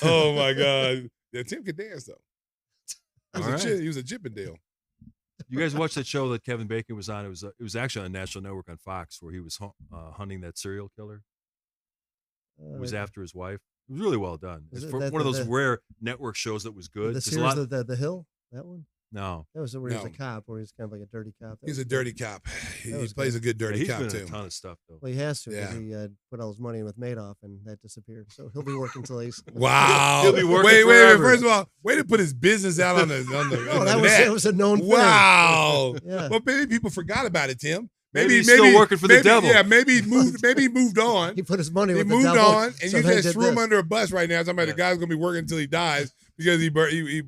[SPEAKER 3] Oh my God. Yeah, Tim could dance though. He was a Chippendale.
[SPEAKER 2] You guys watched that show that Kevin Bacon was on? It was actually on National Network on Fox where he was hunting that serial killer. It was after his wife. It was really well done. It's one of those rare network shows that was good.
[SPEAKER 4] The series of the Hill, that one?
[SPEAKER 2] No.
[SPEAKER 4] That was where he was a cop, where he's kind of like a dirty cop.
[SPEAKER 3] He's a dirty cop. He plays a good dirty cop,
[SPEAKER 2] too.
[SPEAKER 3] too.
[SPEAKER 2] He's been in a ton of stuff, though.
[SPEAKER 4] Well, he has to because he put all his money in with Madoff, and that disappeared. So he'll be working until he's...
[SPEAKER 3] Wow.
[SPEAKER 2] He'll be working
[SPEAKER 3] Wait.
[SPEAKER 2] forever.
[SPEAKER 3] First of all, way to put his business out on the
[SPEAKER 4] that was a known thing.
[SPEAKER 3] Wow.
[SPEAKER 4] Yeah.
[SPEAKER 3] Well, maybe people forgot about it, Tim.
[SPEAKER 2] Maybe he's still working for the devil.
[SPEAKER 3] Yeah, maybe he moved on.
[SPEAKER 4] He put his money with
[SPEAKER 3] the devil. He moved on, and
[SPEAKER 4] so
[SPEAKER 3] you just threw him under a bus right now. Talking about the guy's going to be working until he dies because Bernie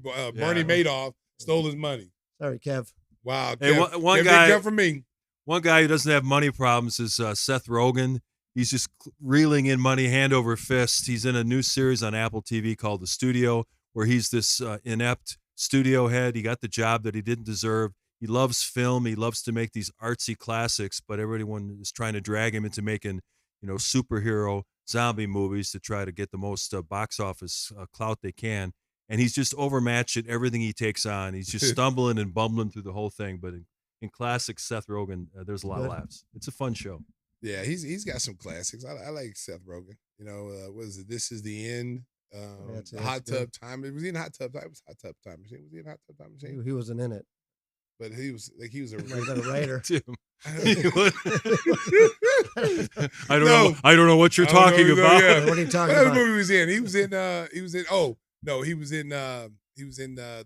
[SPEAKER 3] Madoff stole his money.
[SPEAKER 4] Sorry, Kev.
[SPEAKER 3] Wow.
[SPEAKER 2] Hey,
[SPEAKER 3] Kev,
[SPEAKER 2] one guy
[SPEAKER 3] come from me.
[SPEAKER 2] One guy who doesn't have money problems is Seth Rogen. He's just reeling in money hand over fist. He's in a new series on Apple TV called The Studio, where he's this inept studio head. He got the job that he didn't deserve. He loves film. He loves to make these artsy classics, but everyone is trying to drag him into making, superhero zombie movies to try to get the most box office clout they can. And he's just overmatched at everything he takes on. He's just stumbling and bumbling through the whole thing. But in classic Seth Rogen, there's a lot of laughs. It's a fun show.
[SPEAKER 3] Yeah, he's got some classics. I like Seth Rogen. What is it? This Is the End. Hot Tub Time. Was he in Hot Tub Time? It was Hot Tub Time Machine. Was he in Hot Tub Time Machine?
[SPEAKER 4] He wasn't in it.
[SPEAKER 3] But he was a
[SPEAKER 4] writer.
[SPEAKER 2] I don't know what you're talking about.
[SPEAKER 3] Yeah.
[SPEAKER 4] What are you talking
[SPEAKER 3] What
[SPEAKER 4] about?
[SPEAKER 3] movie was he in? He was in the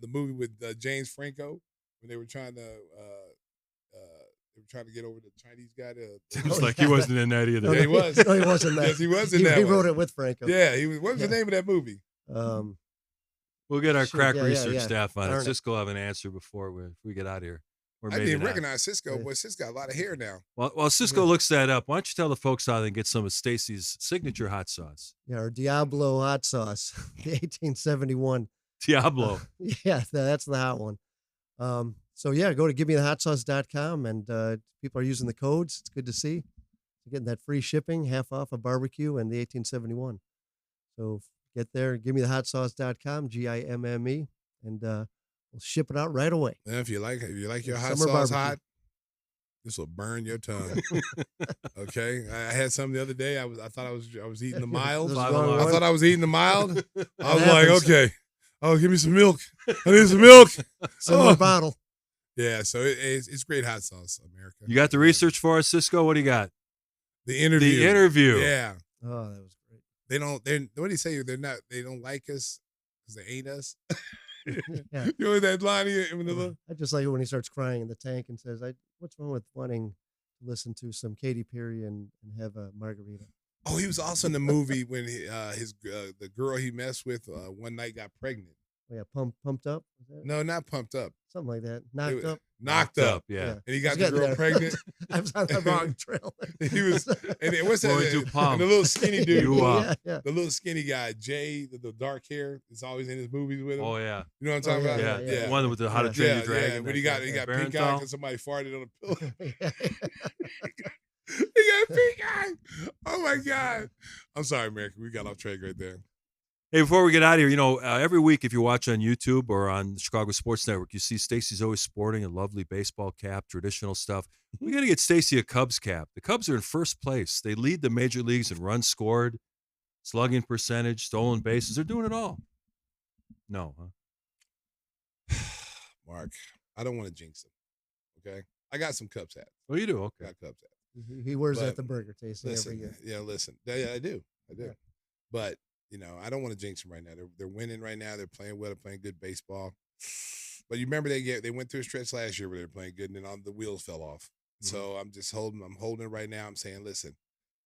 [SPEAKER 3] movie with James Franco when they were trying to get over the Chinese guy to.
[SPEAKER 2] It was like he wasn't in that either.
[SPEAKER 3] Yeah, he was.
[SPEAKER 4] No, he wasn't that.
[SPEAKER 3] Yes, he was in that.
[SPEAKER 4] He
[SPEAKER 3] one.
[SPEAKER 4] wrote it with Franco.
[SPEAKER 3] Yeah, he was. What was the name of that movie?
[SPEAKER 2] We'll get our crack research
[SPEAKER 4] yeah.
[SPEAKER 2] staff on it.
[SPEAKER 4] Darn it.
[SPEAKER 2] Cisco will have an answer before we get out of here. Or
[SPEAKER 3] I
[SPEAKER 2] maybe
[SPEAKER 3] didn't
[SPEAKER 2] not.
[SPEAKER 3] recognize Cisco, but Cisco got a lot of hair now.
[SPEAKER 2] While Cisco looks that up, why don't you tell the folks how they can get some of Stacey's signature hot sauce?
[SPEAKER 4] Yeah, our Diablo hot sauce, the 1871.
[SPEAKER 2] Diablo.
[SPEAKER 4] Yeah, that's the hot one. So yeah, go to gimmethehotsauce.com, and people are using the codes. It's good to see. You're getting that free shipping, half off a barbecue and the 1871. So get there, gimmethehotsauce.com, GIMME, and we'll ship it out right away.
[SPEAKER 3] And if you like your hot
[SPEAKER 4] Summer
[SPEAKER 3] sauce
[SPEAKER 4] barbecue.
[SPEAKER 3] hot, this will burn your tongue. Okay, I had some the other day. I thought I was eating the mild.
[SPEAKER 4] This is
[SPEAKER 3] I
[SPEAKER 4] wrong one.
[SPEAKER 3] thought I was eating the mild. I was
[SPEAKER 4] happens.
[SPEAKER 3] like, okay, oh, give me some milk. I need some milk.
[SPEAKER 4] Similar
[SPEAKER 3] Oh.
[SPEAKER 4] bottle.
[SPEAKER 3] Yeah, so it's great hot sauce, America.
[SPEAKER 2] You got the research for us, Cisco? What do you got?
[SPEAKER 3] The interview.
[SPEAKER 2] The interview.
[SPEAKER 3] Yeah,
[SPEAKER 4] Oh, that was great.
[SPEAKER 3] what do you say? They don't like us because they ain't us.
[SPEAKER 4] Yeah.
[SPEAKER 3] You know that line in the
[SPEAKER 4] I just like it when he starts crying in the tank and says, what's wrong with wanting to listen to some Katy Perry and have a margarita?
[SPEAKER 3] Oh, he was also in the movie when the girl he messed with one night got pregnant.
[SPEAKER 4] Oh, yeah, pumped up? Was that?
[SPEAKER 3] No, not pumped up.
[SPEAKER 4] Something like that. Knocked up.
[SPEAKER 3] Knocked up.
[SPEAKER 2] Yeah.
[SPEAKER 3] And he got
[SPEAKER 4] He's
[SPEAKER 3] the
[SPEAKER 4] getting
[SPEAKER 3] girl
[SPEAKER 4] there.
[SPEAKER 3] pregnant.
[SPEAKER 4] I was on the wrong trail.
[SPEAKER 3] He was, and what's that?
[SPEAKER 2] Going to pump.
[SPEAKER 3] And the little skinny dude.
[SPEAKER 2] You
[SPEAKER 4] Yeah, yeah.
[SPEAKER 3] The little skinny guy, Jay, the dark hair, is always in his movies with him.
[SPEAKER 2] Oh, yeah.
[SPEAKER 3] You know what I'm talking
[SPEAKER 4] Oh,
[SPEAKER 3] about?
[SPEAKER 2] Yeah.
[SPEAKER 4] yeah.
[SPEAKER 2] The one with the How to
[SPEAKER 4] Yeah.
[SPEAKER 2] Train
[SPEAKER 3] Yeah,
[SPEAKER 2] Your Dragon.
[SPEAKER 3] yeah. When he got pink eye
[SPEAKER 2] Barenthal.
[SPEAKER 3] because somebody farted on a pillow.
[SPEAKER 4] Yeah.
[SPEAKER 3] He got pink eye. Oh my God. I'm sorry, America. We got off track right there.
[SPEAKER 2] Hey, before we get out of here, every week if you watch on YouTube or on the Chicago Sports Network, you see Stacey's always sporting a lovely baseball cap, traditional stuff. We got to get Stacey a Cubs cap. The Cubs are in first place. They lead the major leagues in runs scored, slugging percentage, stolen bases. They're doing it all. No, huh?
[SPEAKER 3] Mark, I don't want to jinx him. Okay? I got some Cubs hats.
[SPEAKER 2] Oh, you do?
[SPEAKER 3] I
[SPEAKER 2] Okay.
[SPEAKER 3] got Cubs hats.
[SPEAKER 4] He wears that
[SPEAKER 3] But
[SPEAKER 4] at the burger tasting every
[SPEAKER 3] Listen,
[SPEAKER 4] year.
[SPEAKER 3] yeah, listen. Yeah, I do.
[SPEAKER 4] Yeah.
[SPEAKER 3] But, I don't want to jinx them right now. They're winning right now. They're playing well. They're playing good baseball. But you remember they went through a stretch last year where they were playing good, and then the wheels fell off.
[SPEAKER 2] Mhm.
[SPEAKER 3] So I'm holding it right now. I'm saying, listen,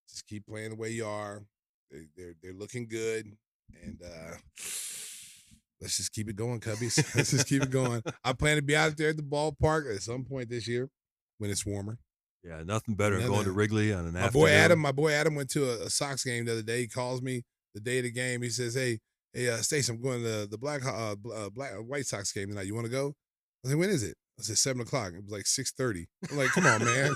[SPEAKER 3] just keep playing the way you are. They're looking good, and let's just keep it going, Cubbies. Let's just keep it going. I plan to be out there at the ballpark at some point this year when it's warmer.
[SPEAKER 2] Yeah, nothing better than going to Wrigley on an
[SPEAKER 3] My
[SPEAKER 2] afternoon.
[SPEAKER 3] boy Adam went to a Sox game the other day. He calls me the day of the game. He says, "Hey, Stacey, I'm going to the Black White Sox game tonight. You want to go?" I said, "When is it?" I said, 7:00. It was like 6:30. I'm like, "Come on, man!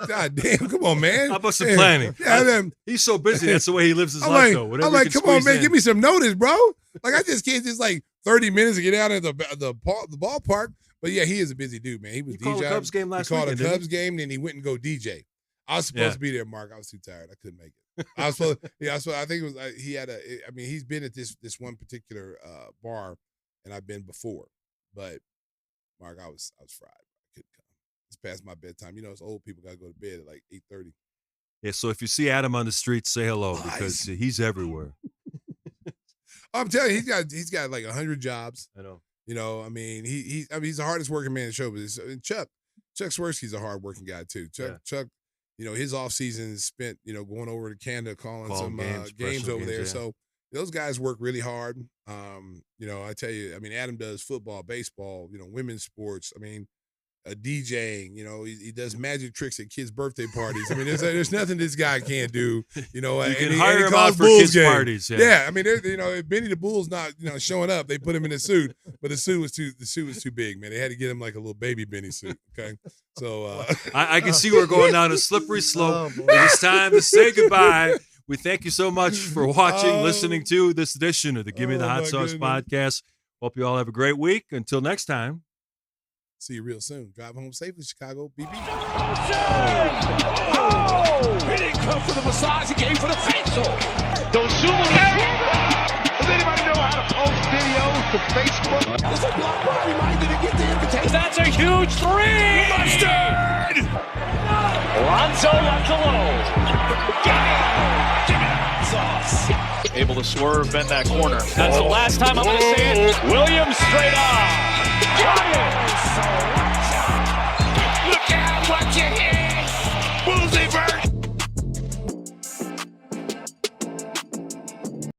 [SPEAKER 3] God damn, come on, man!"
[SPEAKER 2] How about some planning?
[SPEAKER 3] Yeah,
[SPEAKER 2] He's so busy. That's the way he lives his
[SPEAKER 3] I'm
[SPEAKER 2] life,
[SPEAKER 3] like,
[SPEAKER 2] though. Whatever
[SPEAKER 3] I'm
[SPEAKER 2] he
[SPEAKER 3] like,
[SPEAKER 2] can
[SPEAKER 3] come on,
[SPEAKER 2] squeeze
[SPEAKER 3] man,
[SPEAKER 2] in.
[SPEAKER 3] give me some notice, bro. Like, I just can't just like 30 minutes to get out of the ballpark. But yeah, he is a busy dude, man. He was
[SPEAKER 2] He called a
[SPEAKER 3] DJing.
[SPEAKER 2] Cubs game last
[SPEAKER 3] He called
[SPEAKER 2] weekend,
[SPEAKER 3] a
[SPEAKER 2] didn't he?
[SPEAKER 3] Cubs game, then he went and go DJ. I was supposed to be there, Mark. I was too tired. I couldn't make it. I was supposed. Yeah, I think it was. He had a. I mean, he's been at this one particular bar, and I've been before. But Mark, I was fried. I couldn't come. It's past my bedtime. It's old people got to go to bed at like 8:30.
[SPEAKER 2] Yeah, so if you see Adam on the street, say hello
[SPEAKER 3] Lies.
[SPEAKER 2] because he's everywhere.
[SPEAKER 3] I'm telling you, he's got like 100 jobs.
[SPEAKER 2] I know.
[SPEAKER 3] I mean, he's the hardest working man in the show. But Chuck Swirsky's a hard working guy too. Chuck, his off season is spent, going over to Canada calling some games
[SPEAKER 2] professional
[SPEAKER 3] over there.
[SPEAKER 2] yeah.
[SPEAKER 3] So those guys work really hard. I tell you, I mean, Adam does football, baseball, women's sports. I mean, DJing, he does magic tricks at kids' birthday parties. I mean, there's nothing this guy can't do.
[SPEAKER 2] You
[SPEAKER 3] and
[SPEAKER 2] can
[SPEAKER 3] he
[SPEAKER 2] hire him
[SPEAKER 3] calls
[SPEAKER 2] out for
[SPEAKER 3] Bulls
[SPEAKER 2] kids'
[SPEAKER 3] games.
[SPEAKER 2] parties. Yeah.
[SPEAKER 3] Yeah, I mean, if Benny the Bull's not, showing up, they put him in a suit, but the suit was too big, man. They had to get him like a little baby Benny suit. Okay, so
[SPEAKER 2] I can see we're going down a slippery slope.
[SPEAKER 4] Oh, boy.
[SPEAKER 2] It is time to say goodbye. We thank you so much for watching, listening to this edition of the Gimme the
[SPEAKER 3] Oh,
[SPEAKER 2] Hot
[SPEAKER 3] my
[SPEAKER 2] Sauce
[SPEAKER 3] goodness.
[SPEAKER 2] podcast. Hope you all have a great week. Until next time.
[SPEAKER 3] see you real soon. Drive home safely, Chicago. BB.
[SPEAKER 1] Oh! He didn't come for the massage, he came for the facial.
[SPEAKER 5] Does anybody know how to post videos to Facebook?
[SPEAKER 1] There's a block by reminder to get the invitation. That's a huge three! Mustard! Lonzo left alone. Gimme the hot sauce.
[SPEAKER 5] Able to swerve, bend that corner. That's the last time I'm going to see it.
[SPEAKER 1] Williams straight on. Giannis!